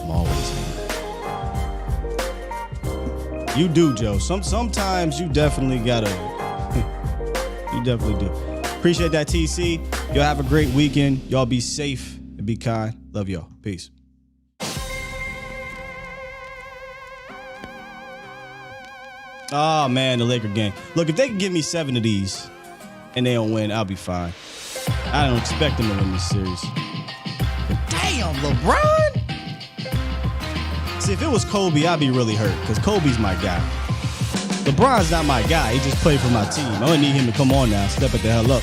I'm always angry. You do, Joe. Sometimes you definitely gotta. You definitely do. Appreciate that, TC. Y'all have a great weekend. Y'all be safe and be kind. Love y'all. Peace. Oh, man, the Laker game. Look, if they can give me 7 of these and they don't win, I'll be fine. I don't expect them to win this series. But damn, LeBron? See, if it was Kobe, I'd be really hurt because Kobe's my guy. LeBron's not my guy. He just played for my team. I only need him to come on now. Step it the hell up.